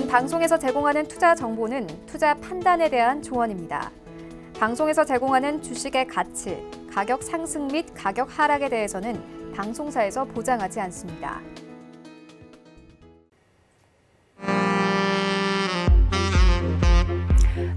방송에서 제공하는 투자 정보는 투자 판단에 대한 조언입니다. 방송에서 제공하는 주식의 가치, 가격 상승 및 가격 하락에 대해서는 방송사에서 보장하지 않습니다.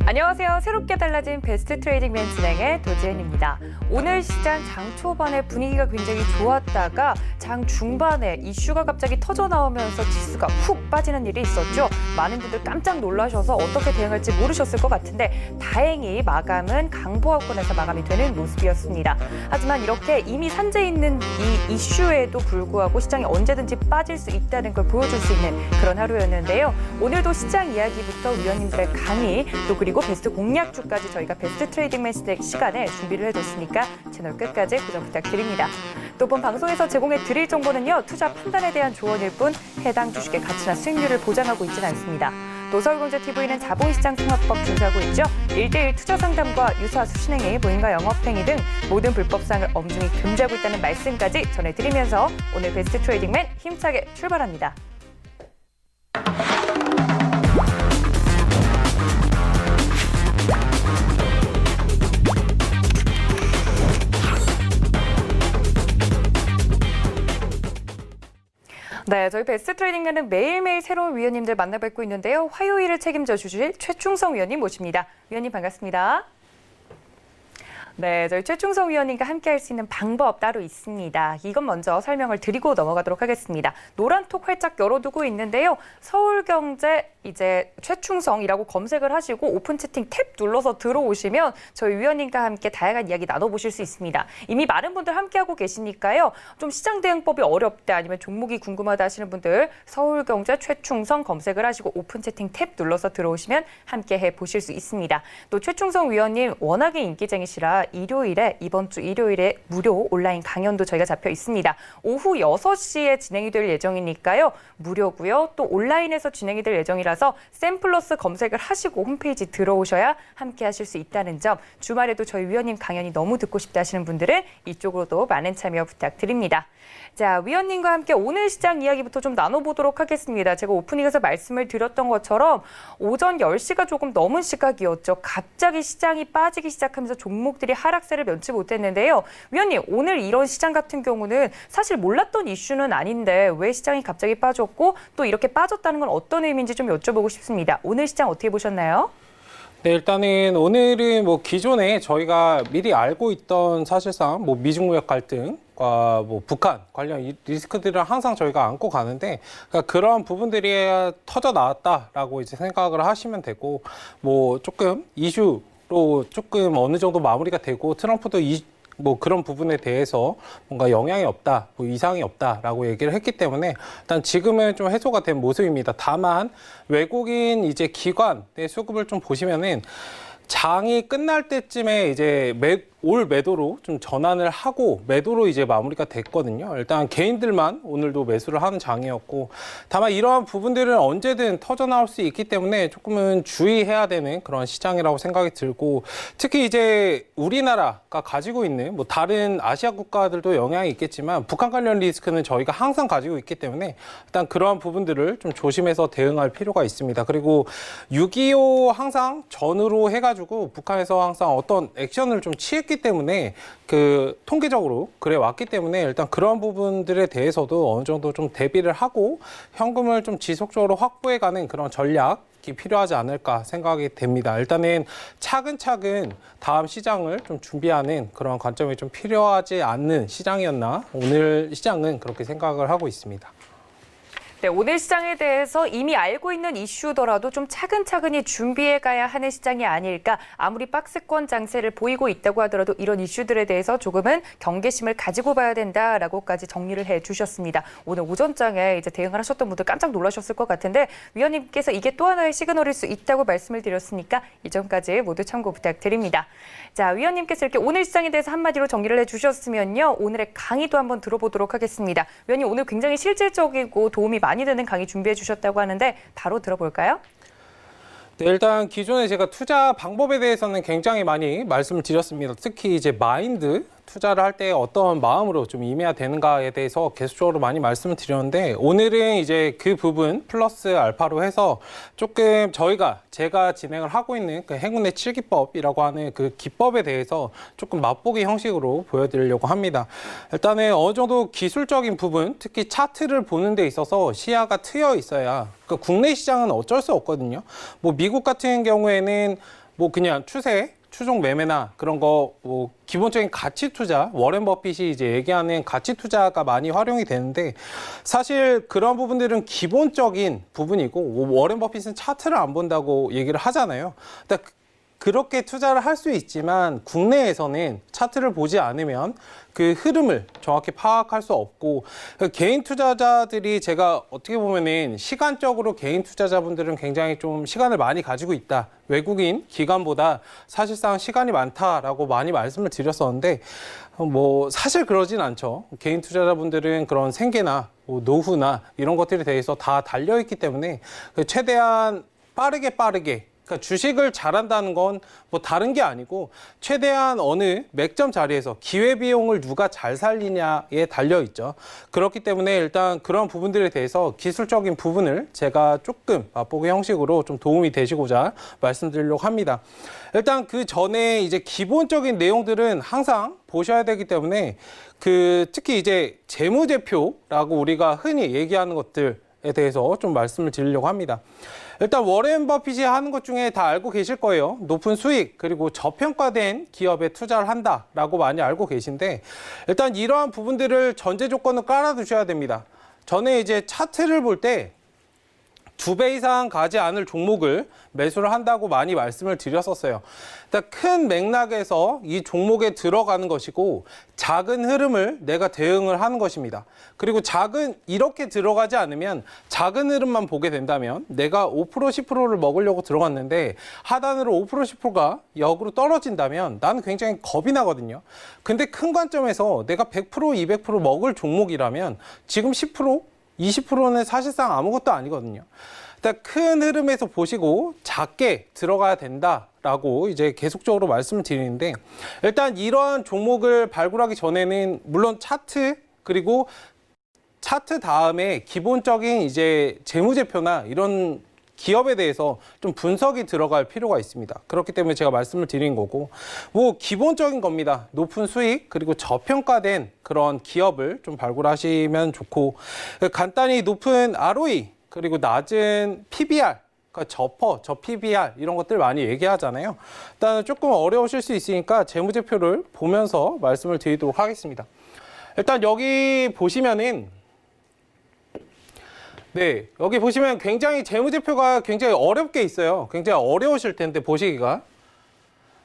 안녕하세요. 새롭게 달라진 베스트 트레이딩맨 진행의 도지은입니다. 오늘 시장 장 초반에 분위기가 굉장히 좋았다가 장 중반에 이슈가 갑자기 터져 나오면서 지수가 훅 빠지는 일이 있었죠. 많은 분들 깜짝 놀라셔서 어떻게 대응할지 모르셨을 것 같은데 다행히 마감은 강보합권에서 마감이 되는 모습이었습니다. 하지만 이렇게 이미 산재 있는 이 이슈에도 불구하고 시장이 언제든지 빠질 수 있다는 걸 보여줄 수 있는 그런 하루였는데요. 오늘도 시장 이야기부터 위원님들의 강의 또 그리고 베스트 공략주까지 저희가 베스트 트레이딩맨 시간에 준비를 해뒀으니까 채널 끝까지 고정 부탁드립니다. 또 본 방송에서 제공해 드릴 정보는요. 투자 판단에 대한 조언일 뿐 해당 주식의 가치나 수익률을 보장하고 있지는 않습니다. 또 서울경제TV는 자본시장 통합법 준수하고 있죠. 1:1 투자 상담과 유사 수신행위, 모임과 영업행위 등 모든 불법사항을 엄중히 금지하고 있다는 말씀까지 전해드리면서 오늘 베스트 트레이딩맨 힘차게 출발합니다. 네, 저희 베스트 트레이딩맨은 매일매일 새로운 위원님들 만나뵙고 있는데요. 화요일을 책임져 주실 최충성 위원님 모십니다. 위원님 반갑습니다. 네, 저희 최충성 위원님과 함께 할 수 있는 방법 따로 있습니다. 이건 먼저 설명을 드리고 넘어가도록 하겠습니다. 노란톡 활짝 열어두고 있는데요. 서울경제 이제 최충성이라고 검색을 하시고 오픈 채팅 탭 눌러서 들어오시면 저희 위원님과 함께 다양한 이야기 나눠보실 수 있습니다. 이미 많은 분들 함께하고 계시니까요. 좀 시장 대응법이 어렵다 아니면 종목이 궁금하다 하시는 분들 서울경제 최충성 검색을 하시고 오픈 채팅 탭 눌러서 들어오시면 함께 해보실 수 있습니다. 또 최충성 위원님 워낙에 인기쟁이시라 이번 주 일요일에 무료 온라인 강연도 저희가 잡혀 있습니다. 오후 6시에 진행이 될 예정이니까요. 무료고요. 또 온라인에서 진행이 될 예정이라서 샘플러스 검색을 하시고 홈페이지 들어오셔야 함께 하실 수 있다는 점. 주말에도 저희 위원님 강연이 너무 듣고 싶다 하시는 분들은 이쪽으로도 많은 참여 부탁드립니다. 자, 위원님과 함께 오늘 시장 이야기부터 좀 나눠보도록 하겠습니다. 제가 오프닝에서 말씀을 드렸던 것처럼 오전 10시가 조금 넘은 시각이었죠. 갑자기 시장이 빠지기 시작하면서 종목들이 하락세를 면치 못했는데요. 위원님, 오늘 이런 시장 같은 경우는 사실 몰랐던 이슈는 아닌데 왜 시장이 갑자기 빠졌고 또 이렇게 빠졌다는 건 어떤 의미인지 좀 여쭤보고 싶습니다. 오늘 시장 어떻게 보셨나요? 네, 일단은 오늘은 기존에 저희가 미리 알고 있던 사실상 미중 무역 갈등과 북한 관련 리스크들을 항상 저희가 안고 가는데 그러니까 그런 부분들이 터져 나왔다라고 이제 생각을 하시면 되고 조금 이슈로 조금 어느 정도 마무리가 되고 트럼프도 그런 부분에 대해서 뭔가 영향이 없다, 이상이 없다라고 얘기를 했기 때문에 일단 지금은 좀 해소가 된 모습입니다. 다만 외국인 이제 기관의 수급을 좀 보시면은 장이 끝날 때쯤에 이제 올 매도로 좀 전환을 하고 매도로 이제 마무리가 됐거든요. 일단 개인들만 오늘도 매수를 하는 장이었고 다만 이러한 부분들은 언제든 터져 나올 수 있기 때문에 조금은 주의해야 되는 그런 시장이라고 생각이 들고 특히 이제 우리나라가 가지고 있는 다른 아시아 국가들도 영향이 있겠지만 북한 관련 리스크는 저희가 항상 가지고 있기 때문에 일단 그러한 부분들을 좀 조심해서 대응할 필요가 있습니다. 그리고 6.25 항상 전후로 해가지고 북한에서 항상 어떤 액션을 좀 취했기 때문에 통계적으로 그래 왔기 때문에 일단 그런 부분들에 대해서도 어느 정도 좀 대비를 하고 현금을 좀 지속적으로 확보해가는 그런 전략이 필요하지 않을까 생각이 됩니다. 일단은 차근차근 다음 시장을 좀 준비하는 그런 관점이 좀 필요하지 않는 시장이었나 오늘 시장은 그렇게 생각을 하고 있습니다. 네, 오늘 시장에 대해서 이미 알고 있는 이슈더라도 좀 차근차근히 준비해 가야 하는 시장이 아닐까. 아무리 박스권 장세를 보이고 있다고 하더라도 이런 이슈들에 대해서 조금은 경계심을 가지고 봐야 된다라고까지 정리를 해주셨습니다. 오늘 오전장에 이제 대응을 하셨던 분들 깜짝 놀라셨을 것 같은데 위원님께서 이게 또 하나의 시그널일 수 있다고 말씀을 드렸으니까 이 점까지 모두 참고 부탁드립니다. 자, 위원님께서 이렇게 오늘 시장에 대해서 한마디로 정리를 해주셨으면요. 오늘의 강의도 한번 들어보도록 하겠습니다. 위원님 오늘 굉장히 실질적이고 도움이 많이 되는 강의 준비해 주셨다고 하는데 바로 들어볼까요? 네, 일단 기존에 제가 투자 방법에 대해서는 굉장히 많이 말씀을 드렸습니다. 특히 이제 마인드 투자를 할 때 어떤 마음으로 좀 임해야 되는가에 대해서 계속적으로 많이 말씀을 드렸는데 오늘은 이제 그 부분 플러스 알파로 해서 조금 제가 진행을 하고 있는 그 행운의 7기법이라고 하는 그 기법에 대해서 조금 맛보기 형식으로 보여드리려고 합니다. 일단은 어느 정도 기술적인 부분, 특히 차트를 보는 데 있어서 시야가 트여 있어야 그러니까 국내 시장은 어쩔 수 없거든요. 뭐 미국 같은 경우에는 뭐 그냥 추종 매매나 그런 거 뭐 기본적인 가치 투자, 워렌 버핏이 이제 얘기하는 가치 투자가 많이 활용이 되는데 사실 그런 부분들은 기본적인 부분이고 워렌 버핏은 차트를 안 본다고 얘기를 하잖아요. 그러니까 그렇게 투자를 할 수 있지만 국내에서는 차트를 보지 않으면 그 흐름을 정확히 파악할 수 없고 개인 투자자들이 제가 어떻게 보면은 시간적으로 개인 투자자분들은 굉장히 좀 시간을 많이 가지고 있다. 외국인 기관보다 사실상 시간이 많다라고 많이 말씀을 드렸었는데 뭐 사실 그러진 않죠. 개인 투자자분들은 그런 생계나 뭐 노후나 이런 것들에 대해서 다 달려있기 때문에 최대한 빠르게 그러니까 주식을 잘한다는 건 뭐 다른 게 아니고 최대한 어느 맥점 자리에서 기회비용을 누가 잘 살리냐에 달려있죠. 그렇기 때문에 일단 그런 부분들에 대해서 기술적인 부분을 제가 조금 맛보기 형식으로 좀 도움이 되시고자 말씀드리려고 합니다. 일단 그 전에 이제 기본적인 내용들은 항상 보셔야 되기 때문에 특히 이제 재무제표라고 우리가 흔히 얘기하는 것들에 대해서 좀 말씀을 드리려고 합니다. 일단 워렌 버핏이 하는 것 중에 다 알고 계실 거예요. 높은 수익 그리고 저평가된 기업에 투자를 한다라고 많이 알고 계신데 일단 이러한 부분들을 전제 조건을 깔아두셔야 됩니다. 전에 이제 차트를 볼 때 2배 이상 가지 않을 종목을 매수를 한다고 많이 말씀을 드렸었어요. 일단 큰 맥락에서 이 종목에 들어가는 것이고 작은 흐름을 내가 대응을 하는 것입니다. 그리고 이렇게 들어가지 않으면 작은 흐름만 보게 된다면 내가 5% 10%를 먹으려고 들어갔는데 하단으로 5% 10%가 역으로 떨어진다면 나는 굉장히 겁이 나거든요. 근데 큰 관점에서 내가 100% 200% 먹을 종목이라면 지금 10% 20%는 사실상 아무것도 아니거든요. 일단 큰 흐름에서 보시고 작게 들어가야 된다라고 이제 계속적으로 말씀을 드리는데 일단 이러한 종목을 발굴하기 전에는 물론 차트 그리고 차트 다음에 기본적인 이제 재무제표나 이런 기업에 대해서 좀 분석이 들어갈 필요가 있습니다. 그렇기 때문에 제가 말씀을 드린 거고 뭐 기본적인 겁니다. 높은 수익 그리고 저평가된 그런 기업을 좀 발굴하시면 좋고 간단히 높은 ROE 그리고 낮은 PBR 그러니까 저 PBR 이런 것들 많이 얘기하잖아요. 일단 조금 어려우실 수 있으니까 재무제표를 보면서 말씀을 드리도록 하겠습니다. 일단 여기 보시면은 네, 여기 보시면 굉장히 재무제표가 굉장히 어렵게 있어요. 굉장히 어려우실 텐데 보시기가.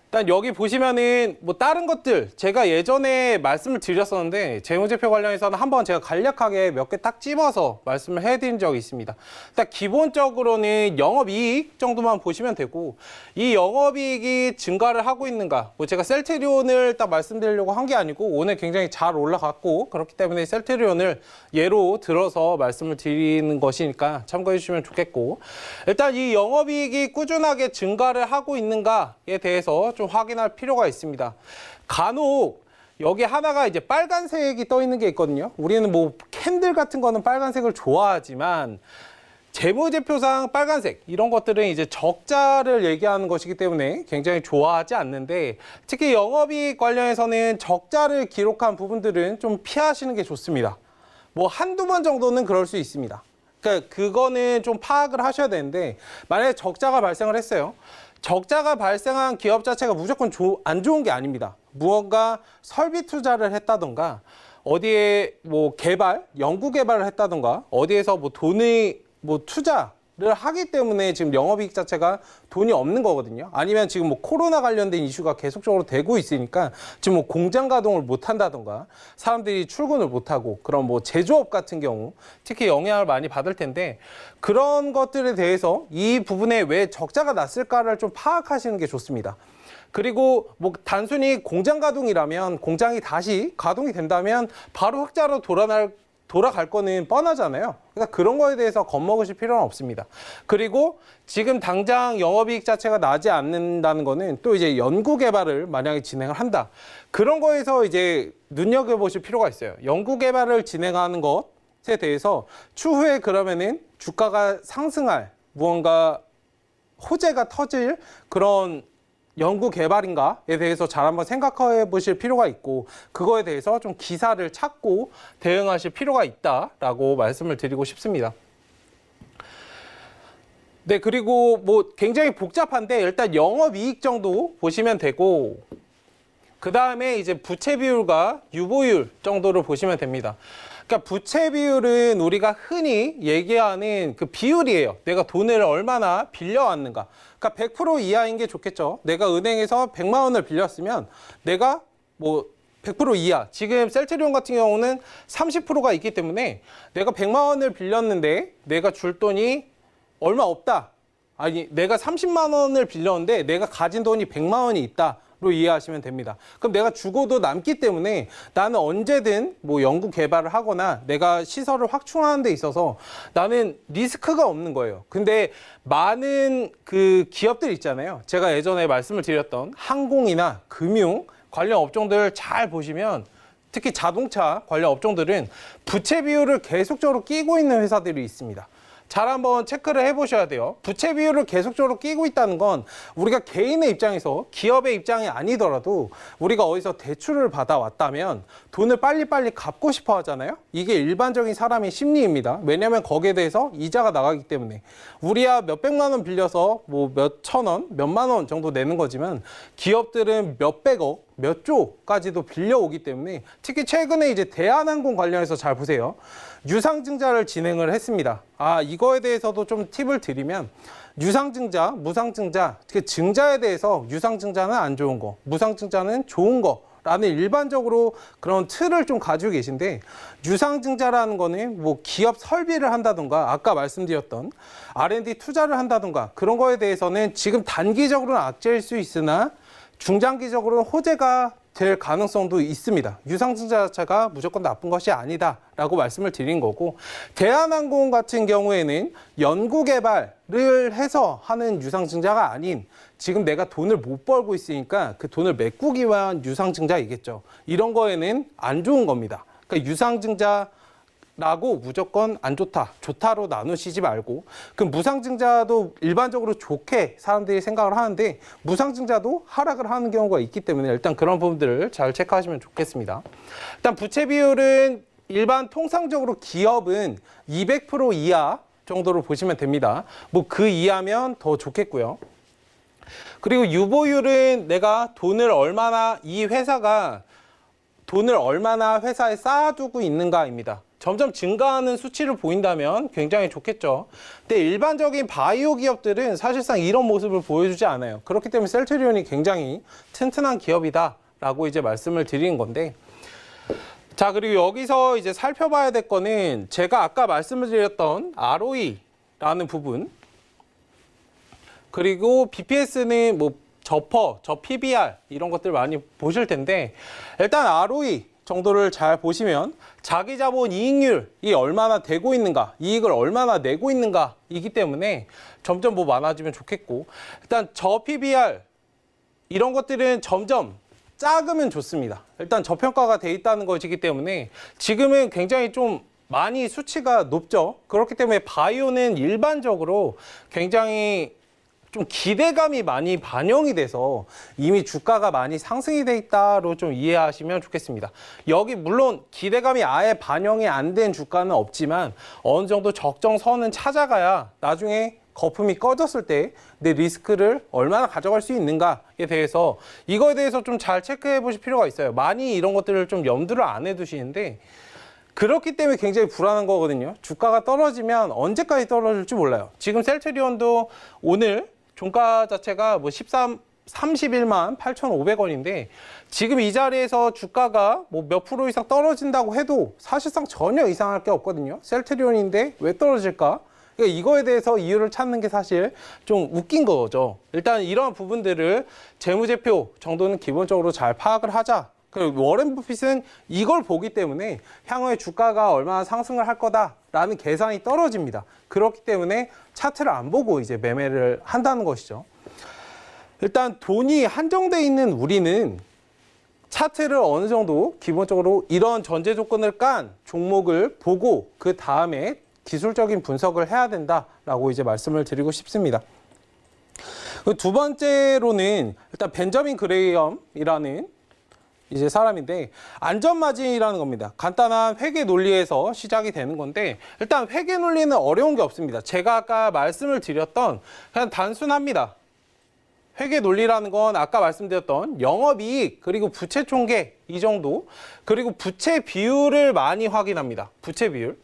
일단 여기 보시면은 뭐 다른 것들 제가 예전에 말씀을 드렸었는데 재무제표 관련해서는 한번 제가 간략하게 몇 개 딱 집어서 말씀을 해드린 적이 있습니다. 일단 기본적으로는 영업이익 정도만 보시면 되고 이 영업이익이 증가를 하고 있는가 뭐 제가 셀트리온을 딱 말씀드리려고 한 게 아니고 오늘 굉장히 잘 올라갔고 그렇기 때문에 셀트리온을 예로 들어서 말씀을 드리는 것이니까 참고해 주시면 좋겠고 일단 이 영업이익이 꾸준하게 증가를 하고 있는가에 대해서 좀 확인할 필요가 있습니다. 간혹 여기 하나가 이제 빨간색이 떠 있는 게 있거든요. 우리는 뭐 캔들 같은 거는 빨간색을 좋아하지만 재무제표상 빨간색 이런 것들은 이제 적자를 얘기하는 것이기 때문에 굉장히 좋아하지 않는데 특히 영업이익 관련해서는 적자를 기록한 부분들은 좀 피하시는 게 좋습니다. 뭐 한두 번 정도는 그럴 수 있습니다. 그러니까 그거는 좀 파악을 하셔야 되는데 만약에 적자가 발생을 했어요. 적자가 발생한 기업 자체가 무조건 안 좋은 게 아닙니다. 무언가 설비 투자를 했다던가 어디에 뭐 연구 개발을 했다던가 어디에서 뭐 돈이 뭐 투자를 하기 때문에 지금 영업이익 자체가 돈이 없는 거거든요. 아니면 지금 뭐 코로나 관련된 이슈가 계속적으로 되고 있으니까 지금 뭐 공장 가동을 못 한다던가 사람들이 출근을 못 하고 그런 뭐 제조업 같은 경우 특히 영향을 많이 받을 텐데 그런 것들에 대해서 이 부분에 왜 적자가 났을까를 좀 파악하시는 게 좋습니다. 그리고 뭐 단순히 공장 가동이라면 공장이 다시 가동이 된다면 바로 흑자로 돌아갈 거는 뻔하잖아요. 그러니까 그런 거에 대해서 겁먹으실 필요는 없습니다. 그리고 지금 당장 영업이익 자체가 나지 않는다는 거는 또 이제 연구 개발을 만약에 진행을 한다. 그런 거에서 이제 눈여겨보실 필요가 있어요. 연구 개발을 진행하는 것에 대해서 추후에 그러면은 주가가 상승할 무언가 호재가 터질 그런 연구 개발인가에 대해서 잘 한번 생각해 보실 필요가 있고, 그거에 대해서 좀 기사를 찾고 대응하실 필요가 있다라고 말씀을 드리고 싶습니다. 네, 그리고 뭐 굉장히 복잡한데 일단 영업이익 정도 보시면 되고, 그 다음에 이제 부채 비율과 유보율 정도를 보시면 됩니다. 그러니까 부채 비율은 우리가 흔히 얘기하는 그 비율이에요. 내가 돈을 얼마나 빌려왔는가. 그러니까 100% 이하인 게 좋겠죠. 내가 은행에서 100만 원을 빌렸으면 내가 뭐 100% 이하. 지금 셀트리온 같은 경우는 30%가 있기 때문에 내가 100만 원을 빌렸는데 내가 줄 돈이 얼마 없다. 아니, 내가 30만 원을 빌렸는데 내가 가진 돈이 100만 원이 있다. 로 이해하시면 됩니다. 그럼 내가 죽어도 남기 때문에 나는 언제든 뭐 연구 개발을 하거나 내가 시설을 확충하는 데 있어서 나는 리스크가 없는 거예요. 근데 많은 그 기업들 있잖아요. 제가 예전에 말씀을 드렸던 항공이나 금융 관련 업종들 잘 보시면, 특히 자동차 관련 업종들은 부채 비율을 계속적으로 끼고 있는 회사들이 있습니다. 잘 한번 체크를 해보셔야 돼요. 부채 비율을 계속적으로 끼고 있다는 건 우리가 개인의 입장에서, 기업의 입장이 아니더라도 우리가 어디서 대출을 받아왔다면 돈을 빨리빨리 갚고 싶어 하잖아요. 이게 일반적인 사람의 심리입니다. 왜냐하면 거기에 대해서 이자가 나가기 때문에. 우리야 몇백만 원 빌려서 뭐 몇천 원, 몇만 원 정도 내는 거지만 기업들은 몇백억, 몇 조까지도 빌려오기 때문에, 특히 최근에 이제 대한항공 관련해서 잘 보세요. 유상증자를 진행을 했습니다. 이거에 대해서도 좀 팁을 드리면, 유상증자, 무상증자, 그 증자에 대해서 유상증자는 안 좋은 거, 무상증자는 좋은 거라는 일반적으로 그런 틀을 좀 가지고 계신데, 유상증자라는 거는 뭐 기업 설비를 한다던가 아까 말씀드렸던 R&D 투자를 한다던가 그런 거에 대해서는 지금 단기적으로는 악재일 수 있으나 중장기적으로는 호재가 될 가능성도 있습니다. 유상증자 자체가 무조건 나쁜 것이 아니다라고 말씀을 드린 거고, 대한항공 같은 경우에는 연구개발을 해서 하는 유상증자가 아닌, 지금 내가 돈을 못 벌고 있으니까 그 돈을 메꾸기 위한 유상증자이겠죠. 이런 거에는 안 좋은 겁니다. 그러니까 유상증자라고 무조건 안 좋다, 좋다로 나누시지 말고, 그 무상증자도 일반적으로 좋게 사람들이 생각을 하는데 무상증자도 하락을 하는 경우가 있기 때문에 일단 그런 부분들을 잘 체크하시면 좋겠습니다. 일단 부채 비율은 일반 통상적으로 기업은 200% 이하 정도로 보시면 됩니다. 뭐 그 이하면 더 좋겠고요. 그리고 유보율은 내가 돈을 얼마나, 이 회사가 돈을 얼마나 회사에 쌓아두고 있는가입니다. 점점 증가하는 수치를 보인다면 굉장히 좋겠죠. 근데 일반적인 바이오 기업들은 사실상 이런 모습을 보여주지 않아요. 그렇기 때문에 셀트리온이 굉장히 튼튼한 기업이다라고 이제 말씀을 드리는 건데, 자, 그리고 여기서 이제 살펴봐야 될 거는 제가 아까 말씀을 드렸던 ROE라는 부분, 그리고 BPS는 뭐 저 PBR 이런 것들 많이 보실 텐데, 일단 ROE 정도를 잘 보시면 자기 자본 이익률이 얼마나 되고 있는가, 이익을 얼마나 내고 있는가 이기 때문에 점점 뭐 많아지면 좋겠고, 일단 저 PBR 이런 것들은 점점 작으면 좋습니다. 일단 저평가가 돼 있다는 것이기 때문에 지금은 굉장히 좀 많이 수치가 높죠. 그렇기 때문에 바이오는 일반적으로 굉장히 좀 기대감이 많이 반영이 돼서 이미 주가가 많이 상승이 돼 있다로 좀 이해하시면 좋겠습니다. 여기 물론 기대감이 아예 반영이 안 된 주가는 없지만 어느 정도 적정선은 찾아가야 나중에 거품이 꺼졌을 때 내 리스크를 얼마나 가져갈 수 있는가에 대해서, 이거에 대해서 좀 잘 체크해 보실 필요가 있어요. 많이 이런 것들을 좀 염두를 안 해두시는데, 그렇기 때문에 굉장히 불안한 거거든요. 주가가 떨어지면 언제까지 떨어질지 몰라요. 지금 셀트리온도 오늘 종가 자체가 뭐 31만 8,500원인데 지금 이 자리에서 주가가 뭐 몇 프로 이상 떨어진다고 해도 사실상 전혀 이상할 게 없거든요. 셀트리온인데 왜 떨어질까? 그러니까 이거에 대해서 이유를 찾는 게 사실 좀 웃긴 거죠. 일단 이러한 부분들을 재무제표 정도는 기본적으로 잘 파악을 하자. 워렌 버핏은 이걸 보기 때문에 향후에 주가가 얼마나 상승을 할 거다라는 계산이 떨어집니다. 그렇기 때문에 차트를 안 보고 이제 매매를 한다는 것이죠. 일단 돈이 한정돼 있는 우리는 차트를 어느 정도 기본적으로 이런 전제 조건을 깐 종목을 보고 그 다음에 기술적인 분석을 해야 된다라고 이제 말씀을 드리고 싶습니다. 두 번째로는 일단 벤저민 그레이엄이라는 이제 사람인데 안전마진이라는 겁니다. 간단한 회계 논리에서 시작이 되는 건데 일단 회계 논리는 어려운 게 없습니다. 제가 아까 말씀을 드렸던 그냥 단순합니다. 회계 논리라는 건 아까 말씀드렸던 영업이익 그리고 부채 총계 이 정도 그리고 부채 비율을 많이 확인합니다. 부채 비율.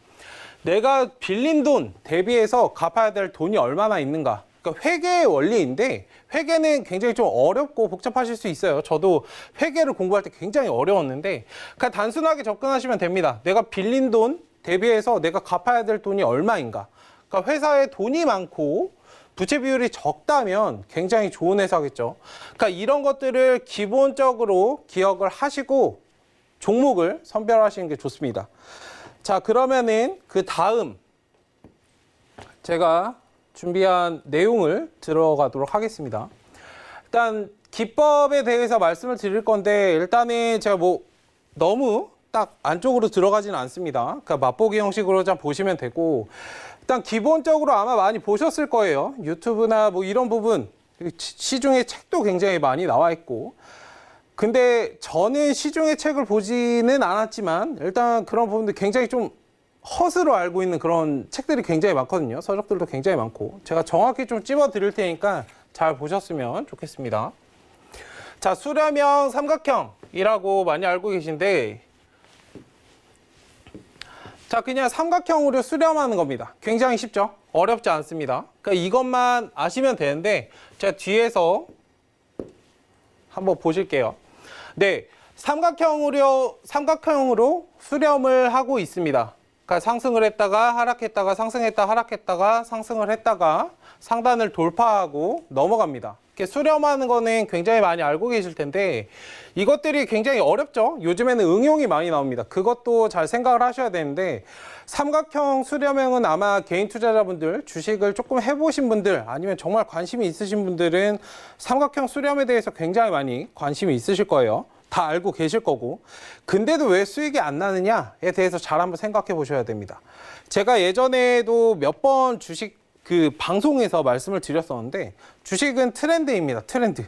내가 빌린 돈 대비해서 갚아야 될 돈이 얼마나 있는가. 그러니까 회계의 원리인데 회계는 굉장히 좀 어렵고 복잡하실 수 있어요. 저도 회계를 공부할 때 굉장히 어려웠는데 그냥 단순하게 접근하시면 됩니다. 내가 빌린 돈 대비해서 내가 갚아야 될 돈이 얼마인가. 그러니까 회사에 돈이 많고 부채 비율이 적다면 굉장히 좋은 회사겠죠. 그러니까 이런 것들을 기본적으로 기억을 하시고 종목을 선별하시는 게 좋습니다. 자, 그러면은 그 다음 제가 준비한 내용을 들어가도록 하겠습니다. 일단 기법에 대해서 말씀을 드릴 건데 일단은 제가 뭐 너무 딱 안쪽으로 들어가지는 않습니다. 그러니까 맛보기 형식으로 좀 보시면 되고 일단 기본적으로 아마 많이 보셨을 거예요. 유튜브나 뭐 이런 부분 시중에 책도 굉장히 많이 나와 있고 근데 저는 시중의 책을 보지는 않았지만 일단 그런 부분들 굉장히 좀 허스로 알고 있는 그런 책들이 굉장히 많거든요. 서적들도 굉장히 많고 제가 정확히 좀 찝어 드릴 테니까 잘 보셨으면 좋겠습니다. 자, 수렴형 삼각형이라고 많이 알고 계신데 자, 그냥 삼각형으로 수렴하는 겁니다. 굉장히 쉽죠? 어렵지 않습니다. 그러니까 이것만 아시면 되는데 제가 뒤에서 한번 보실게요. 네, 삼각형으로 수렴을 하고 있습니다. 그러니까 상승을 했다가 하락했다가 상승했다 하락했다가 상승을 했다가 상단을 돌파하고 넘어갑니다. 이렇게 수렴하는 거는 굉장히 많이 알고 계실 텐데 이것들이 굉장히 어렵죠. 요즘에는 응용이 많이 나옵니다. 그것도 잘 생각을 하셔야 되는데 삼각형 수렴형은 아마 개인 투자자분들 주식을 조금 해보신 분들 아니면 정말 관심이 있으신 분들은 삼각형 수렴에 대해서 굉장히 많이 관심이 있으실 거예요. 다 알고 계실 거고 근데도 왜 수익이 안 나느냐에 대해서 잘 한번 생각해 보셔야 됩니다. 제가 예전에도 몇 번 주식 그 방송에서 말씀을 드렸었는데 주식은 트렌드입니다. 트렌드.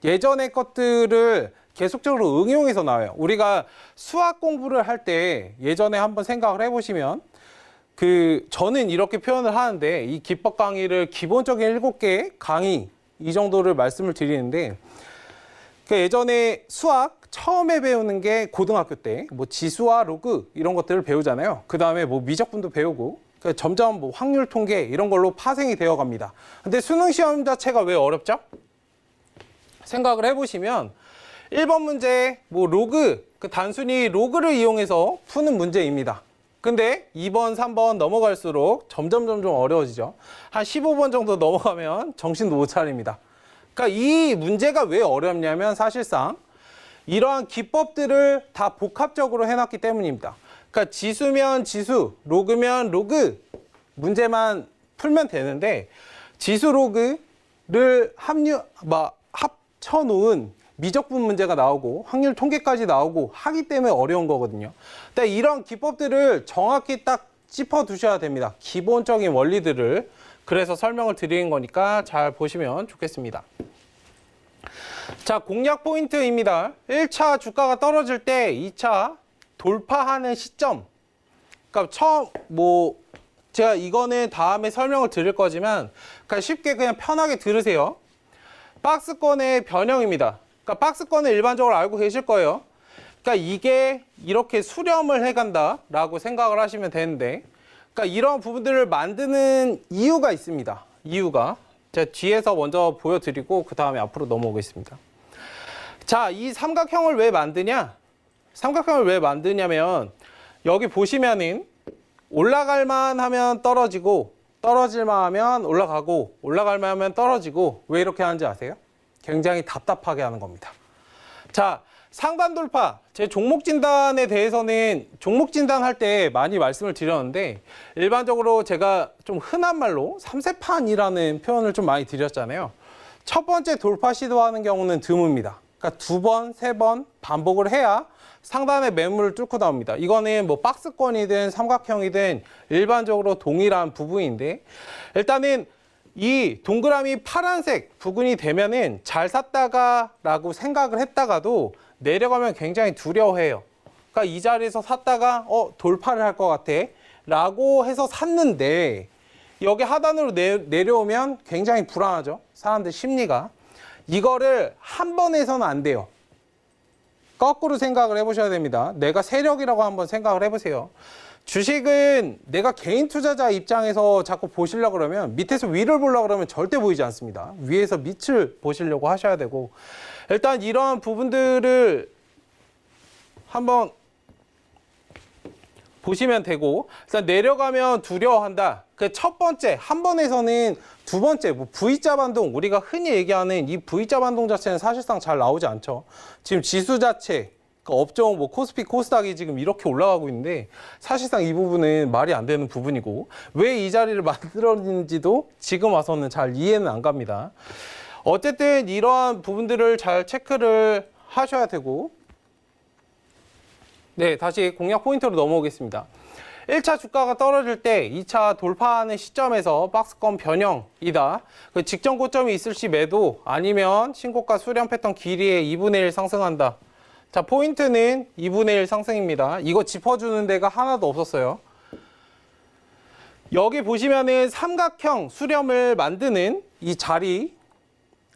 예전의 것들을 계속적으로 응용해서 나와요. 우리가 수학 공부를 할 때 예전에 한번 생각을 해보시면 저는 이렇게 표현을 하는데 이 기법 강의를 기본적인 7개 강의 이 정도를 말씀을 드리는데 예전에 수학 처음에 배우는 게 고등학교 때 뭐 지수와 로그 이런 것들을 배우잖아요. 그 다음에 뭐 미적분도 배우고 점점 뭐 확률 통계 이런 걸로 파생이 되어 갑니다. 근데 수능 시험 자체가 왜 어렵죠? 생각을 해보시면 1번 문제 뭐 로그 단순히 로그를 이용해서 푸는 문제입니다. 근데 2번, 3번 넘어갈수록 점점 어려워지죠. 한 15번 정도 넘어가면 정신도 못 차립니다. 그러니까 이 문제가 왜 어렵냐면 사실상 이러한 기법들을 다 복합적으로 해놨기 때문입니다. 그러니까 지수면 지수, 로그면 로그 문제만 풀면 되는데 지수 로그를 합쳐놓은 미적분 문제가 나오고 확률 통계까지 나오고 하기 때문에 어려운 거거든요. 근데 이런 기법들을 정확히 딱 짚어 두셔야 됩니다. 기본적인 원리들을. 그래서 설명을 드리는 거니까 잘 보시면 좋겠습니다. 자, 공략 포인트입니다. 1차 주가가 떨어질 때 2차 돌파하는 시점. 그러니까 제가 이거는 다음에 설명을 드릴 거지만 그냥 쉽게 그냥 편하게 들으세요. 박스권의 변형입니다. 그러니까 박스권을 일반적으로 알고 계실 거예요. 그러니까 이게 이렇게 수렴을 해간다라고 생각을 하시면 되는데 그러니까 이런 부분들을 만드는 이유가 있습니다. 이유가. 제가 뒤에서 먼저 보여드리고 그 다음에 앞으로 넘어오겠습니다. 자, 이 삼각형을 왜 만드냐? 삼각형을 왜 만드냐면 여기 보시면은 올라갈만 하면 떨어지고 떨어질만 하면 올라가고 올라갈만 하면 떨어지고 왜 이렇게 하는지 아세요? 굉장히 답답하게 하는 겁니다. 자, 상단 돌파, 제 종목 진단에 대해서는 종목 진단할 때 많이 말씀을 드렸는데 일반적으로 제가 좀 흔한 말로 3세판이라는 표현을 좀 많이 드렸잖아요. 첫 번째 돌파 시도하는 경우는 드뭅니다. 그러니까 2번, 3번 반복을 해야 상단의 매물을 뚫고 나옵니다. 이거는 뭐 박스권이든 삼각형이든 일반적으로 동일한 부분인데 일단은 이 동그라미 파란색 부분이 되면은 잘 샀다가라고 생각을 했다가도 내려가면 굉장히 두려워해요. 그러니까 이 자리에서 샀다가 돌파를 할 것 같아 라고 해서 샀는데 여기 하단으로 내려오면 굉장히 불안하죠. 사람들 심리가. 이거를 한 번 해서는 안 돼요. 거꾸로 생각을 해보셔야 됩니다. 내가 세력이라고 한번 생각을 해보세요. 주식은 내가 개인 투자자 입장에서 자꾸 보시려고 그러면 밑에서 위를 보려고 그러면 절대 보이지 않습니다. 위에서 밑을 보시려고 하셔야 되고 일단 이러한 부분들을 한번 보시면 되고 일단 내려가면 두려워한다. 그 첫 번째, 한 번에서는 두 번째, 뭐 V자 반동, 우리가 흔히 얘기하는 이 V자 반동 자체는 사실상 잘 나오지 않죠. 지금 지수 자체, 그 업종, 뭐 코스피, 코스닥이 지금 이렇게 올라가고 있는데 사실상 이 부분은 말이 안 되는 부분이고 왜 이 자리를 만들었는지도 지금 와서는 잘 이해는 안 갑니다. 어쨌든 이러한 부분들을 잘 체크를 하셔야 되고 네, 다시 공략 포인트로 넘어오겠습니다. 1차 주가가 떨어질 때 2차 돌파하는 시점에서 박스권 변형이다. 그 직전 고점이 있을 시 매도 아니면 신고가 수렴 패턴 길이의 2분의 1 상승한다. 자, 포인트는 2분의 1 상승입니다. 이거 짚어주는 데가 하나도 없었어요. 여기 보시면은 삼각형 수렴을 만드는 이 자리,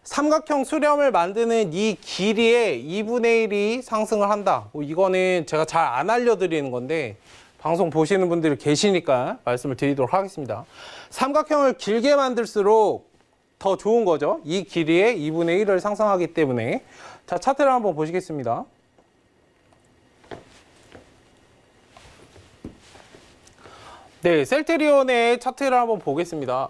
삼각형 수렴을 만드는 이 길이의 2분의 1이 상승을 한다. 이거는 제가 잘 안 알려드리는 건데 방송 보시는 분들이 계시니까 말씀을 드리도록 하겠습니다. 삼각형을 길게 만들수록 더 좋은 거죠. 이 길이의 2분의 1을 상승하기 때문에. 자, 차트를 한번 보시겠습니다. 네, 셀트리온의 차트를 한번 보겠습니다.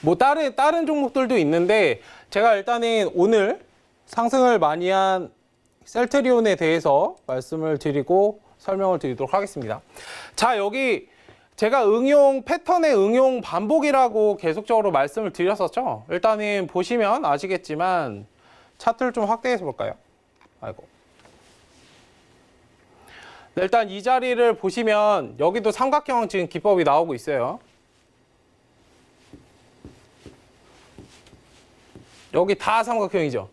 뭐 다른 종목들도 있는데 제가 일단은 오늘 상승을 많이 한 셀트리온에 대해서 말씀을 드리고 설명을 드리도록 하겠습니다. 자, 여기 제가 응용 패턴의 응용 반복이라고 계속적으로 말씀을 드렸었죠. 일단은 보시면 아시겠지만 차트를 좀 확대해서 볼까요? 아이고. 네, 일단 이 자리를 보시면 여기도 삼각형 지금 기법이 나오고 있어요. 여기 다 삼각형이죠.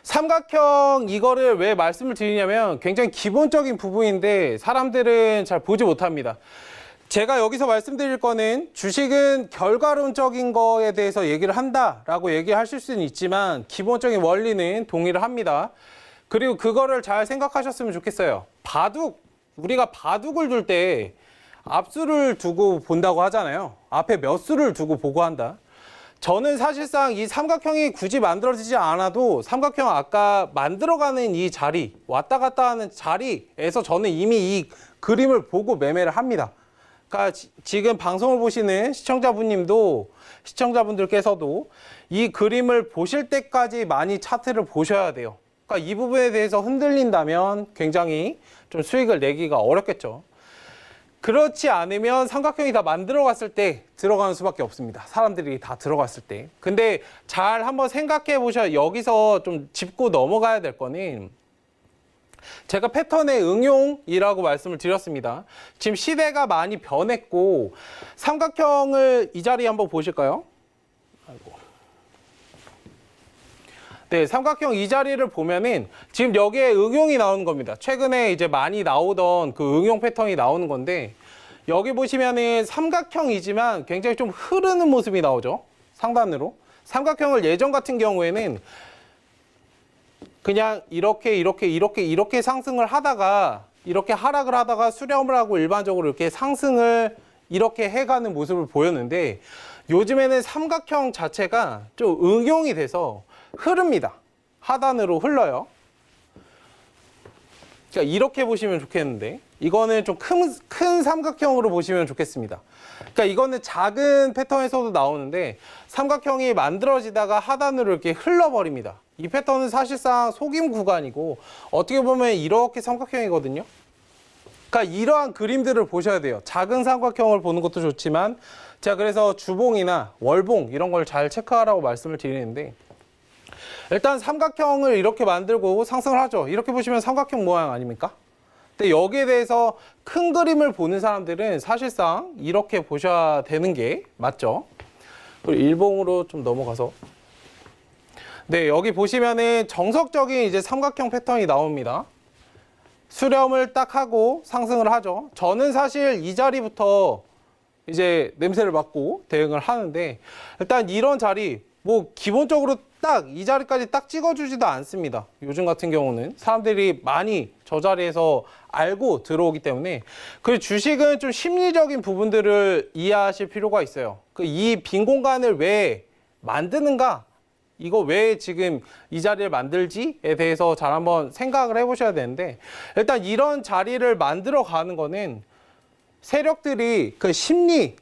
삼각형 이거를 왜 말씀을 드리냐면 굉장히 기본적인 부분인데 사람들은 잘 보지 못합니다. 제가 여기서 말씀드릴 거는 주식은 결과론적인 거에 대해서 얘기를 한다라고 얘기하실 수는 있지만 기본적인 원리는 동의를 합니다. 그리고 그거를 잘 생각하셨으면 좋겠어요. 바둑, 우리가 바둑을 둘 때 앞수를 두고 본다고 하잖아요. 앞에 몇 수를 두고 보고 한다. 저는 사실상 이 삼각형이 굳이 만들어지지 않아도 삼각형 아까 만들어가는 이 자리, 왔다 갔다 하는 자리에서 저는 이미 이 그림을 보고 매매를 합니다. 그러니까 지금 방송을 보시는 시청자분들께서도 이 그림을 보실 때까지 많이 차트를 보셔야 돼요. 그러니까 이 부분에 대해서 흔들린다면 굉장히 좀 수익을 내기가 어렵겠죠. 그렇지 않으면 삼각형이 다 만들어갔을 때 들어가는 수밖에 없습니다. 사람들이 다 들어갔을 때. 근데 잘 한번 생각해 보셔야 여기서 좀 짚고 넘어가야 될 거는 제가 패턴의 응용이라고 말씀을 드렸습니다. 지금 시대가 많이 변했고 삼각형을 이 자리에 한번 보실까요? 아이고. 네, 삼각형 이 자리를 보면은 지금 여기에 응용이 나오는 겁니다. 최근에 이제 많이 나오던 그 응용 패턴이 나오는 건데 여기 보시면은 삼각형이지만 굉장히 좀 흐르는 모습이 나오죠. 상단으로. 삼각형을 예전 같은 경우에는 그냥 이렇게 상승을 하다가 이렇게 하락을 하다가 수렴을 하고 일반적으로 이렇게 상승을 이렇게 해가는 모습을 보였는데 요즘에는 삼각형 자체가 좀 응용이 돼서 흐릅니다. 하단으로 흘러요. 그러니까 이렇게 보시면 좋겠는데 이거는 좀 큰 삼각형으로 보시면 좋겠습니다. 그러니까 이거는 작은 패턴에서도 나오는데 삼각형이 만들어지다가 하단으로 이렇게 흘러버립니다. 이 패턴은 사실상 속임 구간이고 어떻게 보면 이렇게 삼각형이거든요. 그러니까 이러한 그림들을 보셔야 돼요. 작은 삼각형을 보는 것도 좋지만 제가 그래서 주봉이나 월봉 이런 걸 잘 체크하라고 말씀을 드리는데 일단 삼각형을 이렇게 만들고 상승을 하죠. 이렇게 보시면 삼각형 모양 아닙니까? 근데 여기에 대해서 큰 그림을 보는 사람들은 사실상 이렇게 보셔야 되는 게 맞죠. 그리고 일봉으로 좀 넘어가서 네, 여기 보시면은 정석적인 이제 삼각형 패턴이 나옵니다. 수렴을 딱 하고 상승을 하죠. 저는 사실 이 자리부터 이제 냄새를 맡고 대응을 하는데 일단 이런 자리 뭐 기본적으로 딱 이 자리까지 딱 찍어주지도 않습니다. 요즘 같은 경우는 사람들이 많이 저 자리에서 알고 들어오기 때문에 그 주식은 좀 심리적인 부분들을 이해하실 필요가 있어요. 그 이 빈 공간을 왜 만드는가? 이거 왜 지금 이 자리를 만들지에 대해서 잘 한번 생각을 해보셔야 되는데 일단 이런 자리를 만들어 가는 거는 세력들이 그 심리,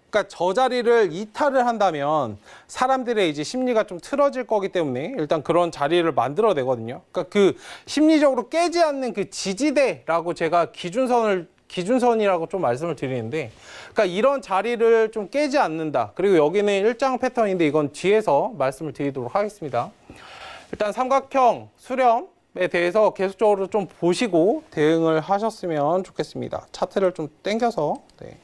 그러니까 저 자리를 이탈을 한다면 사람들의 이제 심리가 좀 틀어질 거기 때문에 일단 그런 자리를 만들어내거든요. 그러니까 그 심리적으로 깨지 않는 그 지지대라고 제가 기준선이라고 좀 말씀을 드리는데, 그러니까 이런 자리를 좀 깨지 않는다. 그리고 여기는 일장 패턴인데 이건 뒤에서 말씀을 드리도록 하겠습니다. 일단 삼각형 수렴에 대해서 계속적으로 좀 보시고 대응을 하셨으면 좋겠습니다. 차트를 좀 당겨서. 네.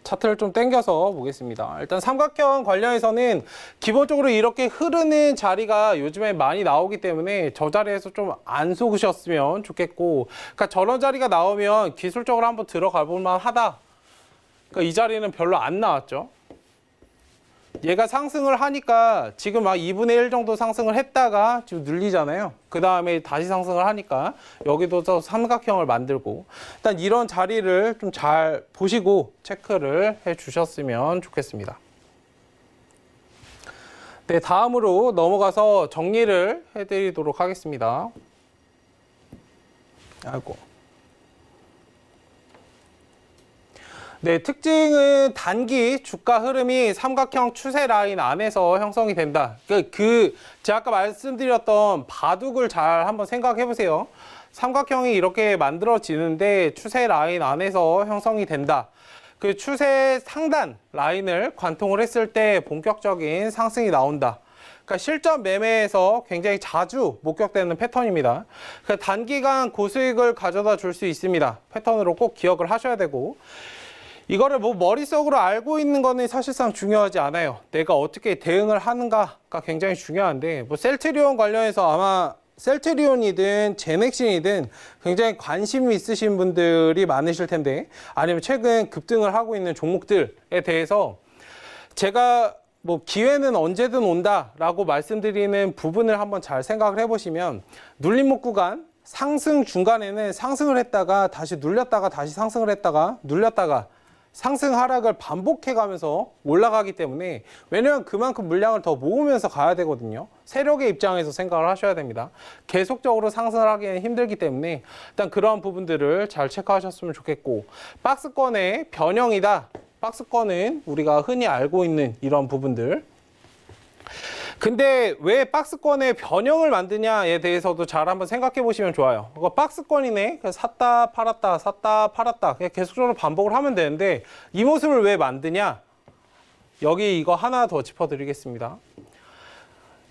차트를 좀 당겨서 보겠습니다. 일단 삼각형 관련해서는 기본적으로 이렇게 흐르는 자리가 요즘에 많이 나오기 때문에 저 자리에서 좀 안 속으셨으면 좋겠고, 그러니까 저런 자리가 나오면 기술적으로 한번 들어가 볼만 하다. 그러니까 이 자리는 별로 안 나왔죠. 얘가 상승을 하니까 지금 막 2분의 1 정도 상승을 했다가 지금 눌리잖아요. 그 다음에 다시 상승을 하니까 여기도 또 삼각형을 만들고, 일단 이런 자리를 좀 잘 보시고 체크를 해 주셨으면 좋겠습니다. 네, 다음으로 넘어가서 정리를 해 드리도록 하겠습니다. 아이고. 네, 특징은 단기 주가 흐름이 삼각형 추세 라인 안에서 형성이 된다. 제가 아까 말씀드렸던 바둑을 잘 한번 생각해 보세요. 삼각형이 이렇게 만들어지는데 추세 라인 안에서 형성이 된다. 그 추세 상단 라인을 관통을 했을 때 본격적인 상승이 나온다. 그러니까 실전 매매에서 굉장히 자주 목격되는 패턴입니다. 그러니까 단기간 고수익을 가져다 줄 수 있습니다. 패턴으로 꼭 기억을 하셔야 되고, 이거를 뭐 머릿속으로 알고 있는 거는 사실상 중요하지 않아요. 내가 어떻게 대응을 하는가가 굉장히 중요한데, 뭐 셀트리온 관련해서 아마 셀트리온이든 제넥신이든 굉장히 관심 있으신 분들이 많으실 텐데, 아니면 최근 급등을 하고 있는 종목들에 대해서 제가 뭐 기회는 언제든 온다라고 말씀드리는 부분을 한번 잘 생각을 해보시면, 눌림목 구간 상승 중간에는 상승을 했다가 다시 눌렸다가 다시 상승을 했다가 눌렸다가 상승 하락을 반복해 가면서 올라가기 때문에, 왜냐하면 그만큼 물량을 더 모으면서 가야 되거든요. 세력의 입장에서 생각을 하셔야 됩니다. 계속적으로 상승을 하기는 힘들기 때문에 일단 그러한 부분들을 잘 체크하셨으면 좋겠고, 박스권의 변형이다. 박스권은 우리가 흔히 알고 있는 이런 부분들. 근데 왜 박스권의 변형을 만드냐에 대해서도 잘 한번 생각해 보시면 좋아요. 박스권이네. 샀다 팔았다 샀다 팔았다 그냥 계속적으로 반복을 하면 되는데, 이 모습을 왜 만드냐? 여기 이거 하나 더 짚어드리겠습니다.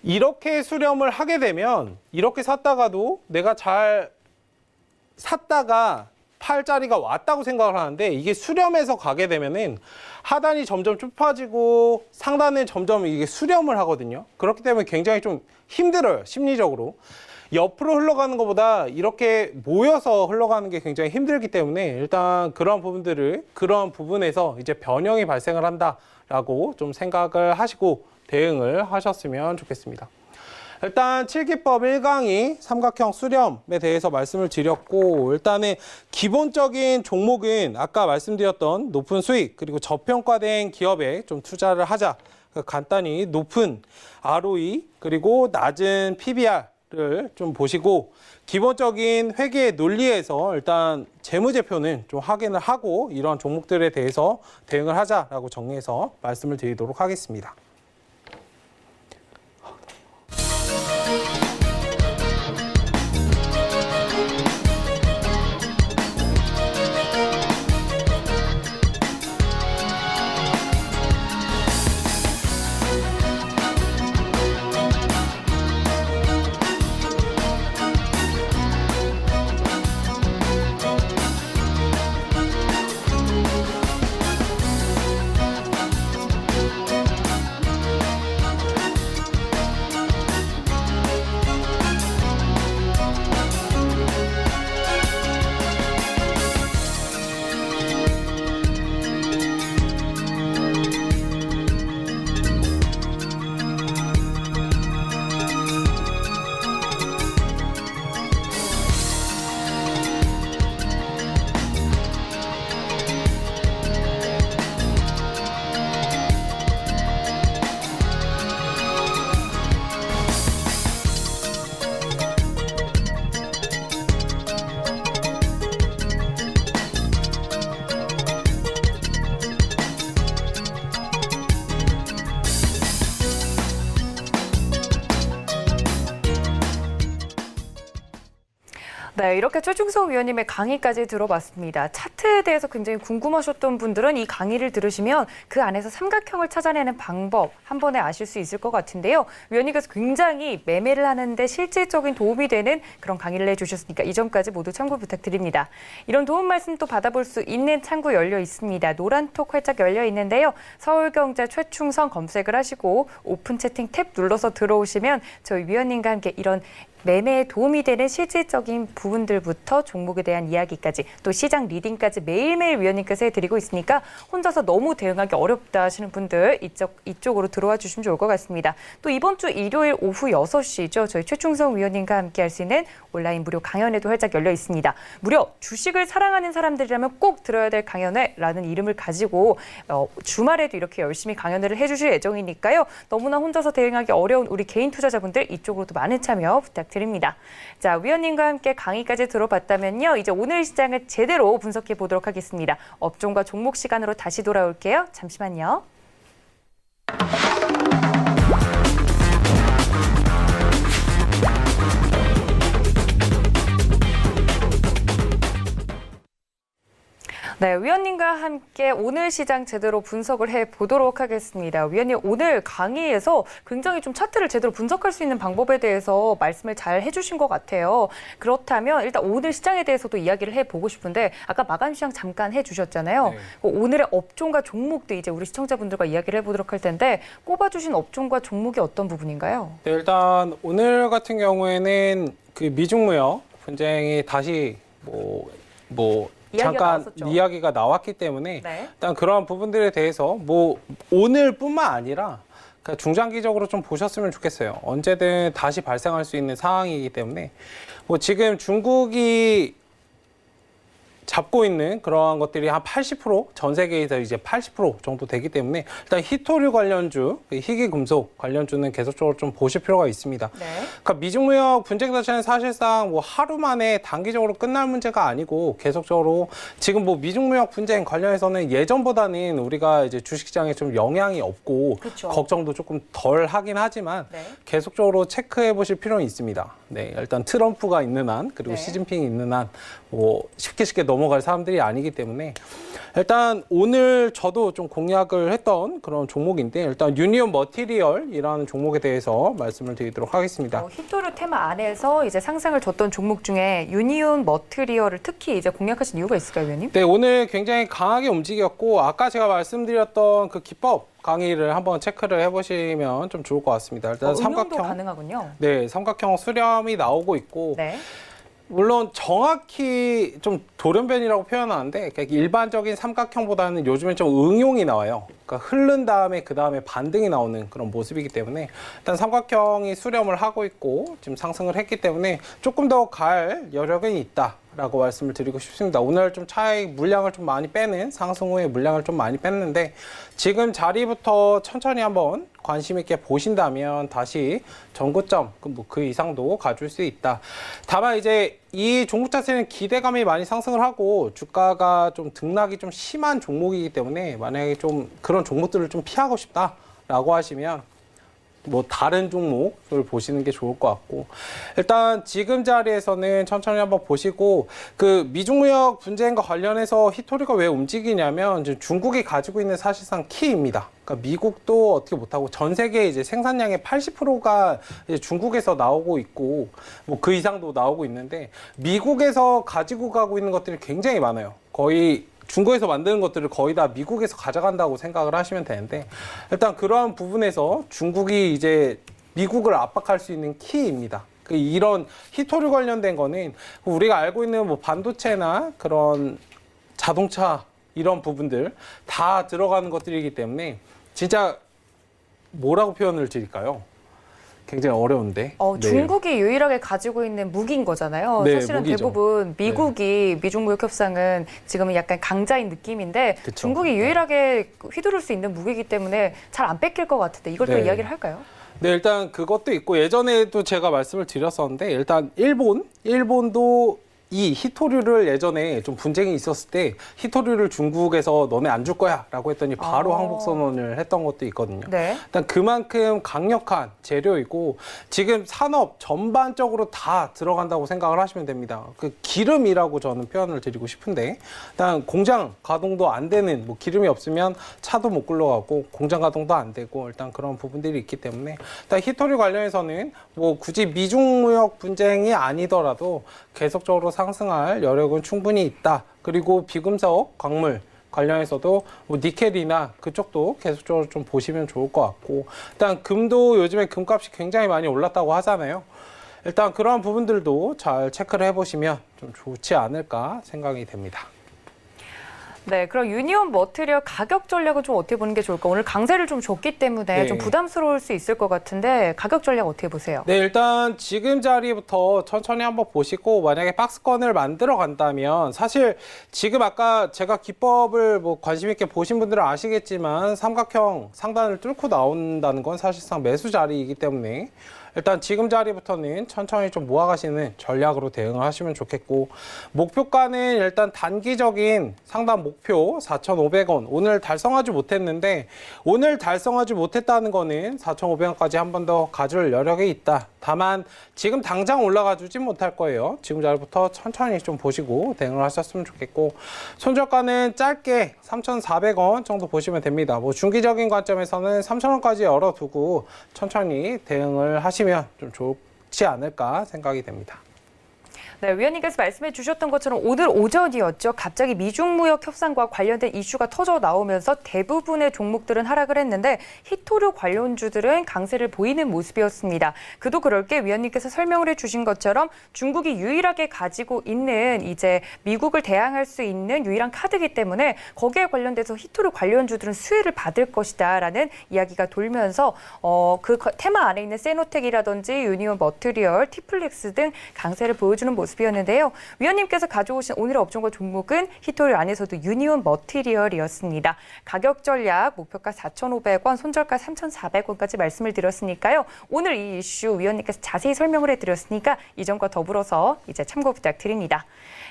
이렇게 수렴을 하게 되면 이렇게 샀다가도 내가 잘 샀다가 팔 자리가 왔다고 생각을 하는데, 이게 수렴해서 가게 되면은 하단이 점점 좁아지고 상단은 점점 이게 수렴을 하거든요. 그렇기 때문에 굉장히 좀 힘들어요, 심리적으로. 옆으로 흘러가는 것보다 이렇게 모여서 흘러가는 게 굉장히 힘들기 때문에 일단 그런 부분에서 이제 변형이 발생을 한다라고 좀 생각을 하시고 대응을 하셨으면 좋겠습니다. 일단 7기법 1강의 삼각형 수렴에 대해서 말씀을 드렸고, 일단은 기본적인 종목은 아까 말씀드렸던 높은 수익 그리고 저평가된 기업에 좀 투자를 하자. 간단히 높은 ROE 그리고 낮은 PBR 를 좀 보시고 기본적인 회계 논리에서 일단 재무제표는 좀 확인을 하고 이런 종목들에 대해서 대응을 하자라고 정리해서 말씀을 드리도록 하겠습니다. 네, 이렇게 최충석 위원님의 강의까지 들어봤습니다. 차트에 대해서 굉장히 궁금하셨던 분들은 이 강의를 들으시면 그 안에서 삼각형을 찾아내는 방법 한 번에 아실 수 있을 것 같은데요. 위원님께서 굉장히 매매를 하는데 실질적인 도움이 되는 그런 강의를 해주셨으니까 이 점까지 모두 참고 부탁드립니다. 이런 도움 말씀 또 받아볼 수 있는 창구 열려 있습니다. 노란톡 활짝 열려 있는데요. 서울경제 최충성 검색을 하시고 오픈 채팅 탭 눌러서 들어오시면 저희 위원님과 함께 이런 매매에 도움이 되는 실질적인 부분들부터 종목에 대한 이야기까지 또 시장 리딩까지 매일매일 위원님께서 해드리고 있으니까 혼자서 너무 대응하기 어렵다 하시는 분들 이쪽으로 들어와 주시면 좋을 것 같습니다. 또 이번 주 일요일 오후 6시죠. 저희 최충성 위원님과 함께 할 수 있는 온라인 무료 강연회도 활짝 열려 있습니다. 무려 주식을 사랑하는 사람들이라면 꼭 들어야 될 강연회라는 이름을 가지고 주말에도 이렇게 열심히 강연회를 해주실 예정이니까요. 너무나 혼자서 대응하기 어려운 우리 개인 투자자분들 이쪽으로도 많은 참여 부탁드립니다. 자, 위원님과 함께 강의까지 들어봤다면요. 이제 오늘 시장을 제대로 분석해 보도록 하겠습니다. 업종과 종목 시간으로 다시 돌아올게요. 잠시만요. 네, 위원님과 함께 오늘 시장 제대로 분석을 해보도록 하겠습니다. 위원님, 오늘 강의에서 굉장히 좀 차트를 제대로 분석할 수 있는 방법에 대해서 말씀을 잘 해주신 것 같아요. 그렇다면 일단 오늘 시장에 대해서도 이야기를 해보고 싶은데 아까 마감 시장 잠깐 해주셨잖아요. 네. 오늘의 업종과 종목도 이제 우리 시청자분들과 이야기를 해보도록 할 텐데 꼽아주신 업종과 종목이 어떤 부분인가요? 네, 일단 오늘 같은 경우에는 그 미중무역 분쟁이 다시 잠깐 나왔었죠. 이야기가 나왔기 때문에 네. 일단 그런 부분들에 대해서 오늘뿐만 아니라 그러니까 중장기적으로 좀 보셨으면 좋겠어요. 언제든 다시 발생할 수 있는 상황이기 때문에 지금 중국이 잡고 있는 그러한 것들이 한 80% 전 세계에서 이제 80% 정도 되기 때문에 일단 히토류 관련주, 희귀금속 관련주는 계속적으로 좀 보실 필요가 있습니다. 네. 그러니까 미중무역 분쟁 자체는 사실상 하루 만에 단기적으로 끝날 문제가 아니고 계속적으로 지금 미중무역 분쟁 관련해서는 예전보다는 우리가 이제 주식시장에 좀 영향이 없고 그쵸. 걱정도 조금 덜 하긴 하지만 네. 계속적으로 체크해 보실 필요는 있습니다. 네, 일단 트럼프가 있는 한 그리고 네. 시진핑이 있는 한 쉽게 넘어갈 사람들이 아니기 때문에 일단 오늘 저도 좀 공략을 했던 그런 종목인데 일단 유니온 머티리얼이라는 종목에 대해서 말씀을 드리도록 하겠습니다. 히토류 테마 안에서 이제 상승을 줬던 종목 중에 유니온 머티리얼을 특히 이제 공략하신 이유가 있을까요, 위원님? 네, 오늘 굉장히 강하게 움직였고 아까 제가 말씀드렸던 그 기법 강의를 한번 체크를 해보시면 좀 좋을 것 같습니다. 일단 응용도 삼각형, 가능하군요. 네, 삼각형 수렴이 나오고 있고 네. 물론 정확히 좀 돌연변이라고 표현하는데 일반적인 삼각형보다는 요즘엔 좀 응용이 나와요. 그러니까 흐른 다음에 그 다음에 반등이 나오는 그런 모습이기 때문에 일단 삼각형이 수렴을 하고 있고 지금 상승을 했기 때문에 조금 더 갈 여력은 있다. 라고 말씀을 드리고 싶습니다. 오늘 좀 차익 물량을 좀 많이 빼는 상승 후에 물량을 좀 많이 뺐는데 지금 자리부터 천천히 한번 관심 있게 보신다면 다시 전고점 그 이상도 가줄 수 있다. 다만 이제 이 종목 자체는 기대감이 많이 상승을 하고 주가가 좀 등락이 좀 심한 종목이기 때문에 만약에 좀 그런 종목들을 좀 피하고 싶다라고 하시면 뭐 다른 종목을 보시는 게 좋을 것 같고 일단 지금 자리에서는 천천히 한번 보시고 그 미중무역 분쟁과 관련해서 히토리가 왜 움직이냐면 이제 중국이 가지고 있는 사실상 키입니다. 그러니까 미국도 어떻게 못하고 전 세계 이제 생산량의 80%가 이제 중국에서 나오고 있고 뭐 그 이상도 나오고 있는데 미국에서 가지고 가고 있는 것들이 굉장히 많아요. 거의 중국에서 만드는 것들을 거의 다 미국에서 가져간다고 생각을 하시면 되는데 일단 그러한 부분에서 중국이 이제 미국을 압박할 수 있는 키입니다. 이런 히토류 관련된 거는 우리가 알고 있는 뭐 반도체나 그런 자동차 이런 부분들 다 들어가는 것들이기 때문에 진짜 뭐라고 표현을 드릴까요? 굉장히 어려운데. 네. 중국이 유일하게 가지고 있는 무기인 거잖아요. 네, 사실은 무기죠. 대부분 미국이 미중무역 협상은 지금은 약간 강자인 느낌인데 그쵸. 중국이 유일하게 휘두를 수 있는 무기이기 때문에 잘 안 뺏길 것 같은데 이걸 또 네. 이야기를 할까요? 네, 일단 그것도 있고 예전에도 제가 말씀을 드렸었는데 일단 일본도 이 히토류를 예전에 좀 분쟁이 있었을 때 히토류를 중국에서 너네 안 줄 거야 라고 했더니 바로 항복 선언을 했던 것도 있거든요. 네. 일단 그만큼 강력한 재료이고 지금 산업 전반적으로 다 들어간다고 생각을 하시면 됩니다. 그 기름이라고 저는 표현을 드리고 싶은데 일단 공장 가동도 안 되는 뭐 기름이 없으면 차도 못 굴러가고 공장 가동도 안 되고 일단 그런 부분들이 있기 때문에 일단 히토류 관련해서는 뭐 굳이 미중무역 분쟁이 아니더라도 계속적으로 상승할 여력은 충분히 있다. 그리고 비금속, 광물 관련해서도 뭐 니켈이나 그쪽도 계속적으로 좀 보시면 좋을 것 같고 일단 금도 요즘에 금값이 굉장히 많이 올랐다고 하잖아요. 일단 그러한 부분들도 잘 체크를 해보시면 좀 좋지 않을까 생각이 됩니다. 네, 그럼 유니온 머티리얼 가격 전략은 좀 어떻게 보는 게 좋을까? 오늘 강세를 좀 줬기 때문에 네. 좀 부담스러울 수 있을 것 같은데 가격 전략 어떻게 보세요? 네, 일단 지금 자리부터 천천히 한번 보시고 만약에 박스권을 만들어 간다면 사실 지금 아까 제가 기법을 뭐 관심 있게 보신 분들은 아시겠지만 삼각형 상단을 뚫고 나온다는 건 사실상 매수 자리이기 때문에 일단 지금 자리부터는 천천히 좀 모아가시는 전략으로 대응을 하시면 좋겠고 목표가는 일단 단기적인 상단 목표 4,500원 오늘 달성하지 못했는데 오늘 달성하지 못했다는 거는 4,500원까지 한 번 더 가줄 여력이 있다. 다만 지금 당장 올라가 주진 못할 거예요. 지금 자리부터 천천히 좀 보시고 대응을 하셨으면 좋겠고 손절가는 짧게 3,400원 정도 보시면 됩니다. 뭐 중기적인 관점에서는 3,000원까지 열어두고 천천히 대응을 하시면 좀 좋지 않을까 생각이 됩니다. 네, 위원님께서 말씀해 주셨던 것처럼 오늘 오전이었죠. 갑자기 미중무역 협상과 관련된 이슈가 터져 나오면서 대부분의 종목들은 하락을 했는데 히토류 관련주들은 강세를 보이는 모습이었습니다. 그도 그럴 게 위원님께서 설명을 해주신 것처럼 중국이 유일하게 가지고 있는 이제 미국을 대항할 수 있는 유일한 카드이기 때문에 거기에 관련돼서 히토류 관련주들은 수혜를 받을 것이다라는 이야기가 돌면서 그 테마 안에 있는 세노텍이라든지 유니온 머티리얼, 티플렉스 등 강세를 보여주는 모습이었는데요. 위원님께서 가져오신 오늘의 업종과 종목은 히토류 안에서도 유니온 머티리얼이었습니다. 가격 전략 목표가 4,500원, 손절가 3,400원까지 말씀을 드렸으니까요. 오늘 이 이슈 위원님께서 자세히 설명을 해드렸으니까 이점과 더불어서 이제 참고 부탁드립니다.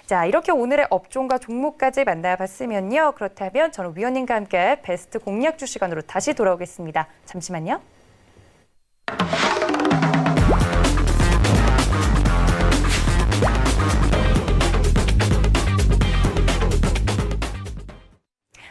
자, 이렇게 오늘의 업종과 종목까지 만나봤으면요. 그렇다면 저는 위원님과 함께 베스트 공략주 시간으로 다시 돌아오겠습니다. 잠시만요.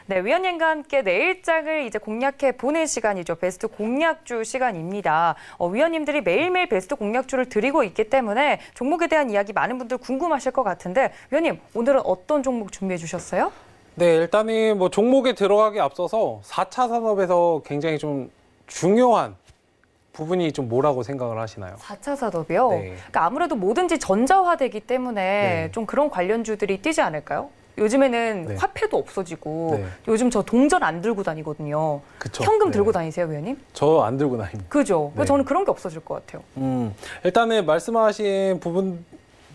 네, 위원님과 함께 내일장을 이제 공략해 보는 시간이죠. 베스트 공략주 시간입니다. 위원님들이 매일매일 베스트 공략주를 드리고 있기 때문에 종목에 대한 이야기 많은 분들 궁금하실 것 같은데 위원님, 오늘은 어떤 종목 준비해 주셨어요? 네, 일단은 뭐 종목에 들어가기 앞서서 4차 산업에서 굉장히 좀 중요한 부분이 좀 뭐라고 생각을 하시나요? 4차 산업이요? 네. 그러니까 아무래도 뭐든지 전자화되기 때문에 네. 좀 그런 관련주들이 뛰지 않을까요? 요즘에는 네. 화폐도 없어지고 네. 요즘 저 동전 안 들고 다니거든요. 그쵸. 현금 네. 들고 다니세요, 위원님? 저 안 들고 다닙니다. 그죠? 네. 저는 그런 게 없어질 것 같아요. 일단은 말씀하신 부분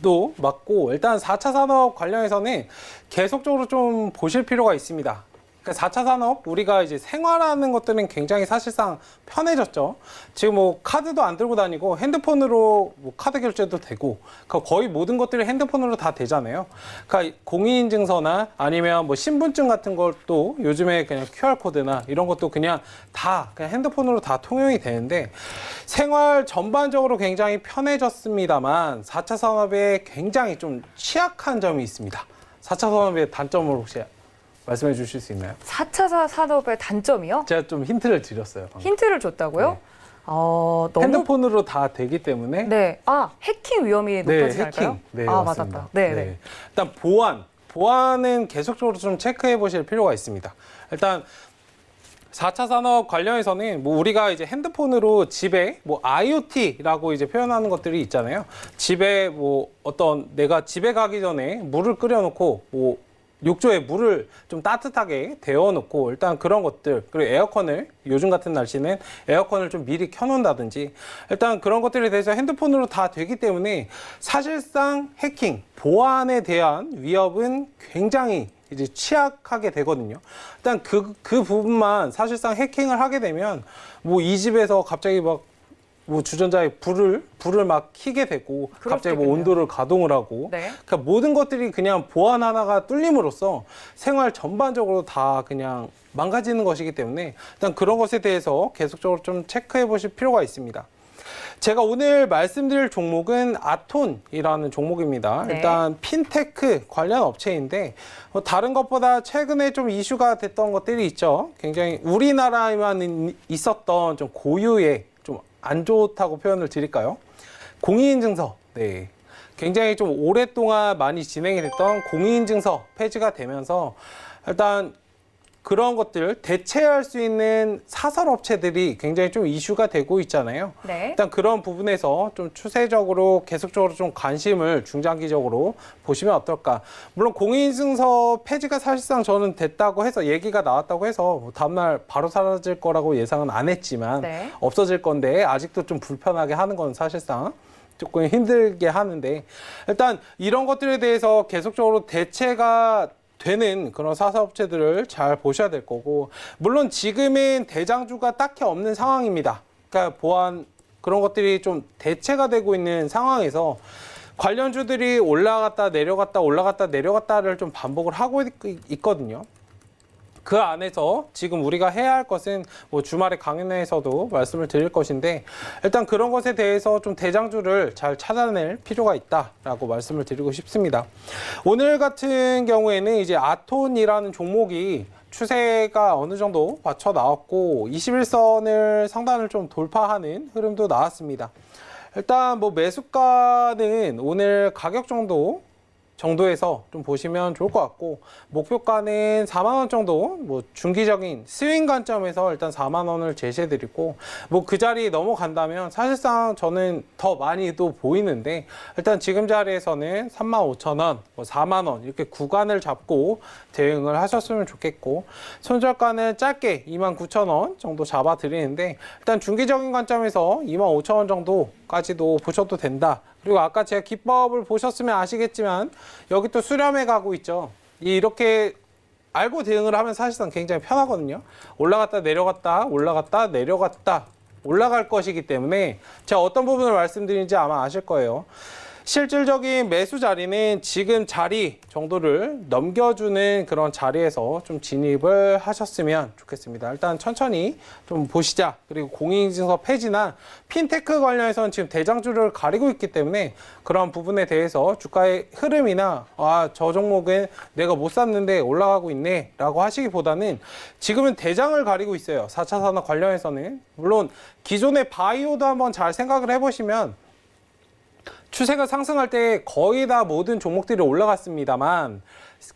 도 맞고 일단 4차 산업 관련해서는 계속적으로 좀 보실 필요가 있습니다. 그러니까 4차 산업 우리가 이제 생활하는 것들은 굉장히 사실상 편해졌죠. 지금 뭐 카드도 안 들고 다니고 핸드폰으로 뭐 카드 결제도 되고 그러니까 거의 모든 것들이 핸드폰으로 다 되잖아요. 그러니까 공인인증서나 아니면 뭐 신분증 같은 것도 요즘에 그냥 QR 코드나 이런 것도 그냥 다 그냥 핸드폰으로 다 통용이 되는데 생활 전반적으로 굉장히 편해졌습니다만 4차 산업에 굉장히 좀 취약한 점이 있습니다. 4차 산업의 단점을 혹시 말씀해 주실 수 있나요? 4차 산업의 단점이요? 제가 좀 힌트를 드렸어요. 방금. 힌트를 줬다고요? 네. 너무 핸드폰으로 다 되기 때문에 네. 해킹 위험이 높아지지 않을까요? 네, 맞습니다. 맞습니다. 네. 일단 보안은 계속적으로 좀 체크해 보실 필요가 있습니다. 일단 4차 산업 관련해서는 뭐 우리가 이제 핸드폰으로 집에 뭐 IoT라고 이제 표현하는 것들이 있잖아요. 집에 뭐 어떤 내가 집에 가기 전에 물을 끓여 놓고 뭐 욕조에 물을 좀 따뜻하게 데워놓고 일단 그런 것들 그리고 에어컨을 요즘 같은 날씨는 에어컨을 좀 미리 켜놓는다든지 일단 그런 것들에 대해서 핸드폰으로 다 되기 때문에 사실상 해킹, 보안에 대한 위협은 굉장히 이제 취약하게 되거든요. 일단 그 부분만 사실상 해킹을 하게 되면 뭐 이 집에서 갑자기 막 뭐 주전자에 불을 막 켜게 되고 갑자기 뭐 온도를 가동을 하고 네. 그러니까 모든 것들이 그냥 보안 하나가 뚫림으로써 생활 전반적으로 다 그냥 망가지는 것이기 때문에 일단 그런 것에 대해서 계속적으로 좀 체크해 보실 필요가 있습니다. 제가 오늘 말씀드릴 종목은 아톤이라는 종목입니다. 네. 일단 핀테크 관련 업체인데 다른 것보다 최근에 좀 이슈가 됐던 것들이 있죠. 굉장히 우리나라에만 있었던 좀 고유의 좀 안 좋다고 표현을 드릴까요? 공인인증서. 네. 굉장히 좀 오랫동안 많이 진행이 됐던 공인인증서 폐지가 되면서 일단 그런 것들 대체할 수 있는 사설 업체들이 굉장히 좀 이슈가 되고 있잖아요. 네. 일단 그런 부분에서 좀 추세적으로 계속적으로 좀 관심을 중장기적으로 보시면 어떨까. 물론 공인인증서 폐지가 사실상 저는 됐다고 해서 얘기가 나왔다고 해서 뭐 다음날 바로 사라질 거라고 예상은 안 했지만 네. 없어질 건데 아직도 좀 불편하게 하는 건 사실상 조금 힘들게 하는데 일단 이런 것들에 대해서 계속적으로 대체가 되는 그런 사사업체들을 잘 보셔야 될 거고 물론 지금은 대장주가 딱히 없는 상황입니다. 그러니까 보안 그런 것들이 좀 대체가 되고 있는 상황에서 관련주들이 올라갔다 내려갔다를 좀 반복을 하고 있거든요. 그 안에서 지금 우리가 해야 할 것은 뭐 주말에 강연회에서도 말씀을 드릴 것인데 일단 그런 것에 대해서 좀 대장주를 잘 찾아낼 필요가 있다라고 말씀을 드리고 싶습니다. 오늘 같은 경우에는 이제 아톤이라는 종목이 추세가 어느 정도 받쳐 나왔고 21선을 상단을 좀 돌파하는 흐름도 나왔습니다. 일단 뭐 매수가는 오늘 가격 정도에서 좀 보시면 좋을 것 같고 목표가는 4만 원 정도 뭐 중기적인 스윙 관점에서 일단 4만 원을 제시해 드리고 뭐 그 자리 넘어간다면 사실상 저는 더 많이 또 보이는데 일단 지금 자리에서는 3만 5천 원, 뭐 4만 원 이렇게 구간을 잡고 대응을 하셨으면 좋겠고 손절가는 짧게 2만 9천 원 정도 잡아 드리는데 일단 중기적인 관점에서 2만 5천 원 정도까지도 보셔도 된다. 그리고 아까 제가 기법을 보셨으면 아시겠지만 여기 또 수렴해 가고 있죠. 이렇게 알고 대응을 하면 사실상 굉장히 편하거든요. 올라갔다 내려갔다 올라갔다 내려갔다 올라갈 것이기 때문에 제가 어떤 부분을 말씀드리는지 아마 아실 거예요. 실질적인 매수 자리는 지금 자리 정도를 넘겨주는 그런 자리에서 좀 진입을 하셨으면 좋겠습니다. 일단 천천히 좀 보시자. 그리고 공인인증서 폐지나 핀테크 관련해서는 지금 대장주를 가리고 있기 때문에 그런 부분에 대해서 주가의 흐름이나 저 종목은 내가 못 샀는데 올라가고 있네 라고 하시기보다는 지금은 대장을 가리고 있어요. 4차 산업 관련해서는. 물론 기존의 바이오도 한번 잘 생각을 해보시면 추세가 상승할 때 거의 다 모든 종목들이 올라갔습니다만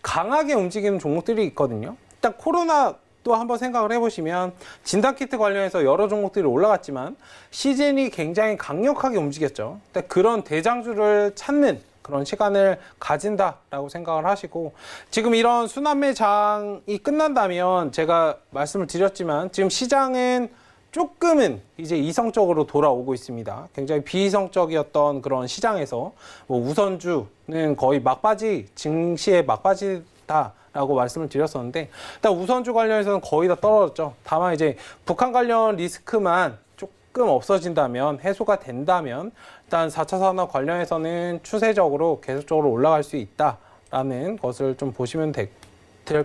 강하게 움직이는 종목들이 있거든요. 일단 코로나도 한번 생각을 해보시면 진단키트 관련해서 여러 종목들이 올라갔지만 시즌이 굉장히 강력하게 움직였죠. 그런 대장주를 찾는 그런 시간을 가진다라고 생각을 하시고 지금 이런 순환매장이 끝난다면 제가 말씀을 드렸지만 지금 시장은 조금은 이제 이성적으로 돌아오고 있습니다. 굉장히 비이성적이었던 그런 시장에서 뭐 우선주는 거의 막바지, 증시의 막바지다라고 말씀을 드렸었는데, 일단 우선주 관련해서는 거의 다 떨어졌죠. 다만 이제 북한 관련 리스크만 조금 없어진다면, 해소가 된다면, 일단 4차 산업 관련해서는 추세적으로 계속적으로 올라갈 수 있다라는 것을 좀 보시면 될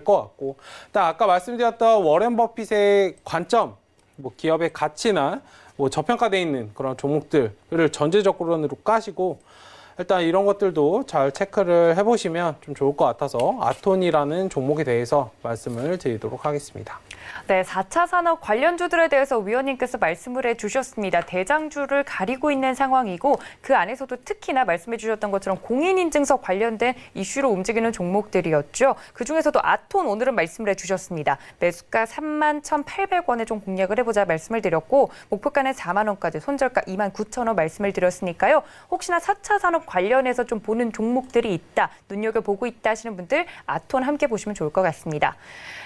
것 같고, 일단 아까 말씀드렸던 워렌 버핏의 관점, 뭐 기업의 가치나 뭐 저평가되어 있는 그런 종목들을 전체적으로 까시고, 일단 이런 것들도 잘 체크를 해보시면 좀 좋을 것 같아서 아톤이라는 종목에 대해서 말씀을 드리도록 하겠습니다. 네, 4차 산업 관련주들에 대해서 위원님께서 말씀을 해주셨습니다. 대장주를 가리고 있는 상황이고 그 안에서도 특히나 말씀해 주셨던 것처럼 공인인증서 관련된 이슈로 움직이는 종목들이었죠. 그중에서도 아톤 오늘은 말씀을 해주셨습니다. 매수가 31,800원에 좀 공략을 해보자 말씀을 드렸고 목표가는 4만 원까지 손절가 29,000원 말씀을 드렸으니까요. 혹시나 4차 산업 관련해서 좀 보는 종목들이 있다, 눈여겨보고 있다 하시는 분들 아톤 함께 보시면 좋을 것 같습니다.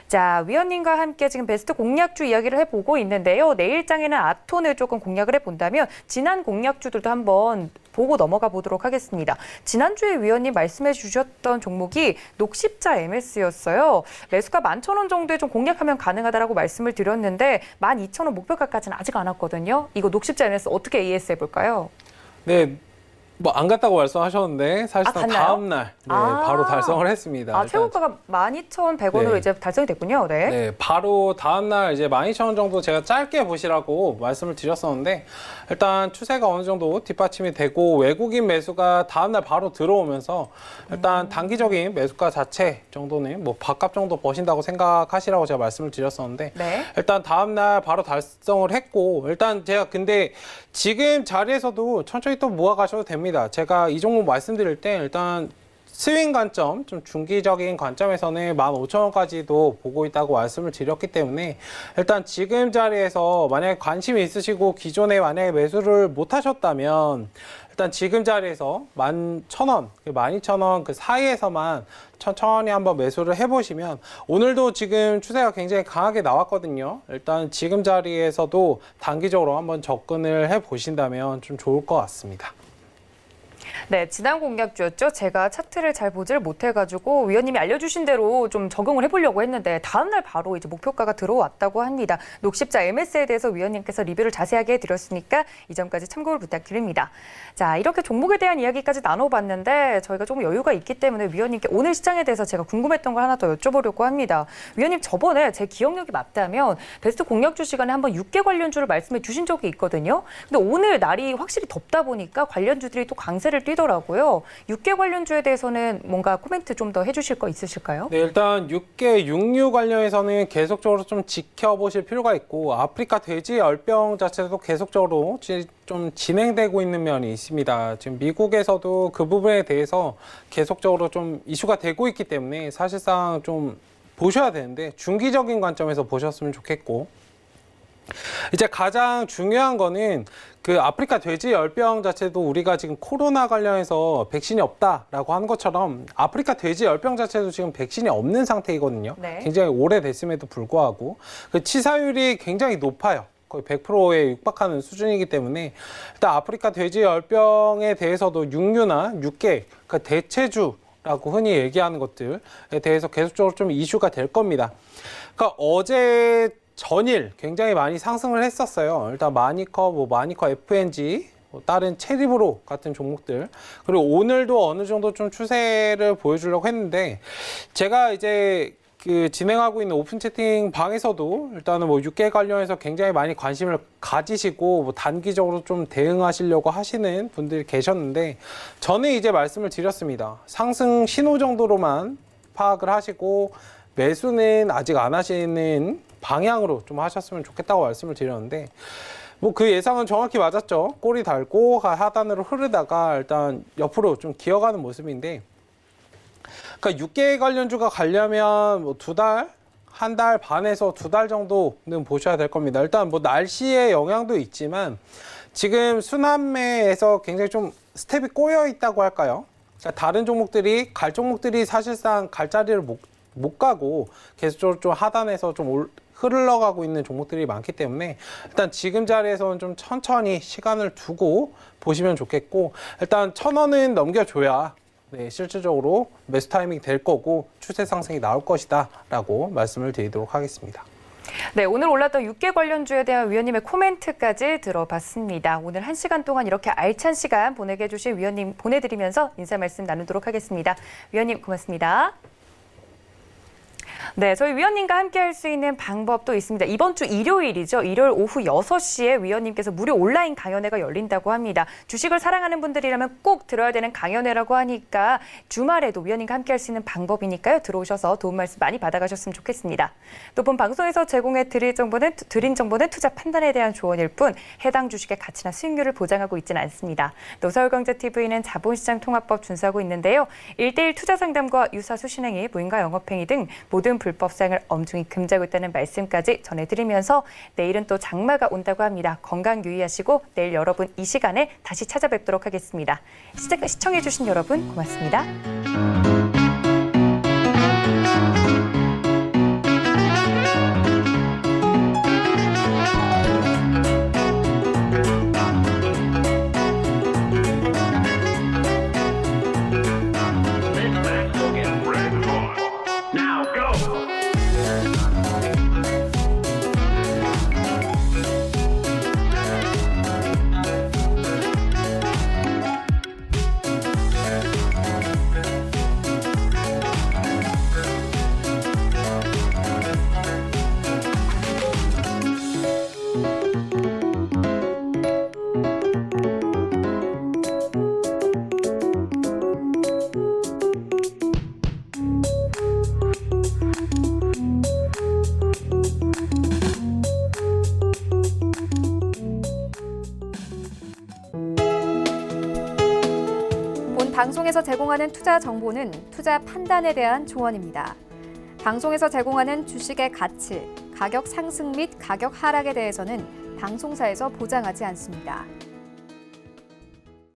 자, 위원님과 함께 지금 베스트 공략주 이야기를 해보고 있는데요. 내일장에는 아톤을 조금 공략을 해본다면 지난 공략주들도 한번 보고 넘어가 보도록 하겠습니다. 지난주에 위원님 말씀해 주셨던 종목이 녹십자 MS였어요. 매수가 11,000원 정도에 좀 공략하면 가능하다라고 말씀을 드렸는데 12,000원 목표가까지는 아직 안 왔거든요. 이거 녹십자 MS 어떻게 AS 해볼까요? 네. 뭐 안 갔다고 말씀하셨는데 사실상 갔나요? 다음 날 바로 달성을 했습니다. 아, 일단 최고가가 12,100원으로 네. 이제 달성이 됐군요. 네. 네, 바로 다음 날 이제 12,000원 정도 제가 짧게 보시라고 말씀을 드렸었는데, 일단 추세가 어느 정도 뒷받침이 되고 외국인 매수가 다음 날 바로 들어오면서 일단 단기적인 매수가 자체 정도는 뭐 밥값 정도 버신다고 생각하시라고 제가 말씀을 드렸었는데, 네. 일단 다음 날 바로 달성을 했고, 일단 제가 근데 지금 자리에서도 천천히 또 모아가셔도 됩니다. 제가 이 종목 말씀드릴 때 일단 스윙 관점, 좀 중기적인 관점에서는 15,000원까지도 보고 있다고 말씀을 드렸기 때문에 일단 지금 자리에서 만약에 관심이 있으시고 기존에 만약에 매수를 못 하셨다면 일단 지금 자리에서 11,000원, 12,000원 그 사이에서만 천천히 한번 매수를 해보시면, 오늘도 지금 추세가 굉장히 강하게 나왔거든요. 일단 지금 자리에서도 단기적으로 한번 접근을 해보신다면 좀 좋을 것 같습니다. 네, 지난 공략주였죠. 제가 차트를 잘 보질 못해가지고 위원님이 알려주신 대로 좀 적용을 해보려고 했는데 다음날 바로 이제 목표가가 들어왔다고 합니다. 녹십자 MS에 대해서 위원님께서 리뷰를 자세하게 해드렸으니까 이 점까지 참고를 부탁드립니다. 자, 이렇게 종목에 대한 이야기까지 나눠봤는데 저희가 조금 여유가 있기 때문에 위원님께 오늘 시장에 대해서 제가 궁금했던 걸 하나 더 여쭤보려고 합니다. 위원님, 저번에 제 기억력이 맞다면 베스트 공략주 시간에 한번 육계 관련주를 말씀해 주신 적이 있거든요. 근데 오늘 날이 확실히 덥다 보니까 관련주들이 또 강세를 띄더라고요. 육계 관련주에 대해서는 뭔가 코멘트 좀 더 해주실 거 있으실까요? 네, 일단 육계 육류 관련해서는 계속적으로 좀 지켜보실 필요가 있고, 아프리카 돼지 열병 자체도 계속적으로 좀 진행되고 있는 면이 있습니다. 지금 미국에서도 그 부분에 대해서 계속적으로 좀 이슈가 되고 있기 때문에 사실상 좀 보셔야 되는데 중기적인 관점에서 보셨으면 좋겠고, 이제 가장 중요한 거는 그 아프리카 돼지 열병 자체도 우리가 지금 코로나 관련해서 백신이 없다라고 하는 것처럼 아프리카 돼지 열병 자체도 지금 백신이 없는 상태이거든요. 네. 굉장히 오래됐음에도 불구하고 그 치사율이 굉장히 높아요. 거의 100%에 육박하는 수준이기 때문에 일단 아프리카 돼지 열병에 대해서도 육류나 육계, 그 대체주라고 흔히 얘기하는 것들에 대해서 계속적으로 좀 이슈가 될 겁니다. 그러니까 어제 전일 굉장히 많이 상승을 했었어요. 일단 마니커, 마니커 FNG, 다른 체리브로 같은 종목들, 그리고 오늘도 어느 정도 좀 추세를 보여주려고 했는데, 제가 이제 그 진행하고 있는 오픈 채팅 방에서도 일단은 뭐 육계 관련해서 굉장히 많이 관심을 가지시고 뭐 단기적으로 좀 대응하시려고 하시는 분들이 계셨는데, 저는 이제 말씀을 드렸습니다. 상승 신호 정도로만 파악을 하시고 매수는 아직 안 하시는 방향으로 좀 하셨으면 좋겠다고 말씀을 드렸는데, 뭐 그 예상은 정확히 맞았죠. 꼬리 달고 하단으로 흐르다가 일단 옆으로 좀 기어가는 모습인데, 그러니까 6개 관련주가 가려면 뭐 2달, 1달 반에서 2달 정도는 보셔야 될 겁니다. 일단 뭐 날씨의 영향도 있지만 지금 순환매에서 굉장히 좀 스텝이 꼬여 있다고 할까요? 그러니까 다른 종목들이 갈 종목들이 사실상 갈 자리를 못 가고 계속적으로 좀 하단에서 좀 흘러가고 있는 종목들이 많기 때문에 일단 지금 자리에서는 좀 천천히 시간을 두고 보시면 좋겠고, 일단 1,000원은 넘겨줘야 네, 실질적으로 매수 타이밍이 될 거고 추세 상승이 나올 것이다 라고 말씀을 드리도록 하겠습니다. 네, 오늘 올랐던 6개 관련주에 대한 위원님의 코멘트까지 들어봤습니다. 오늘 1시간 동안 이렇게 알찬 시간 보내게 해주신 위원님 보내드리면서 인사 말씀 나누도록 하겠습니다. 위원님 고맙습니다. 네, 저희 위원님과 함께 할 수 있는 방법도 있습니다. 이번 주 일요일이죠. 일요일 오후 6시에 위원님께서 무료 온라인 강연회가 열린다고 합니다. 주식을 사랑하는 분들이라면 꼭 들어야 되는 강연회라고 하니까 주말에도 위원님과 함께 할 수 있는 방법이니까요. 들어오셔서 도움 말씀 많이 받아가셨으면 좋겠습니다. 또 본 방송에서 제공해 드린 정보는 투자 판단에 대한 조언일 뿐 해당 주식의 가치나 수익률을 보장하고 있지는 않습니다. 또 서울경제TV는 자본시장 통합법 준수하고 있는데요. 1:1 투자 상담과 유사 수신행위, 무인가 영업행위 등 모든 불법 사항을 엄중히 금지하고 있다는 말씀까지 전해드리면서 내일은 또 장마가 온다고 합니다. 건강 유의하시고 내일 여러분 이 시간에 다시 찾아뵙도록 하겠습니다. 시청해주신 여러분 고맙습니다. 방송에서 제공하는 투자 정보는 투자 판단에 대한 조언입니다. 방송에서 제공하는 주식의 가치, 가격 상승 및 가격 하락에 대해서는 방송사에서 보장하지 않습니다.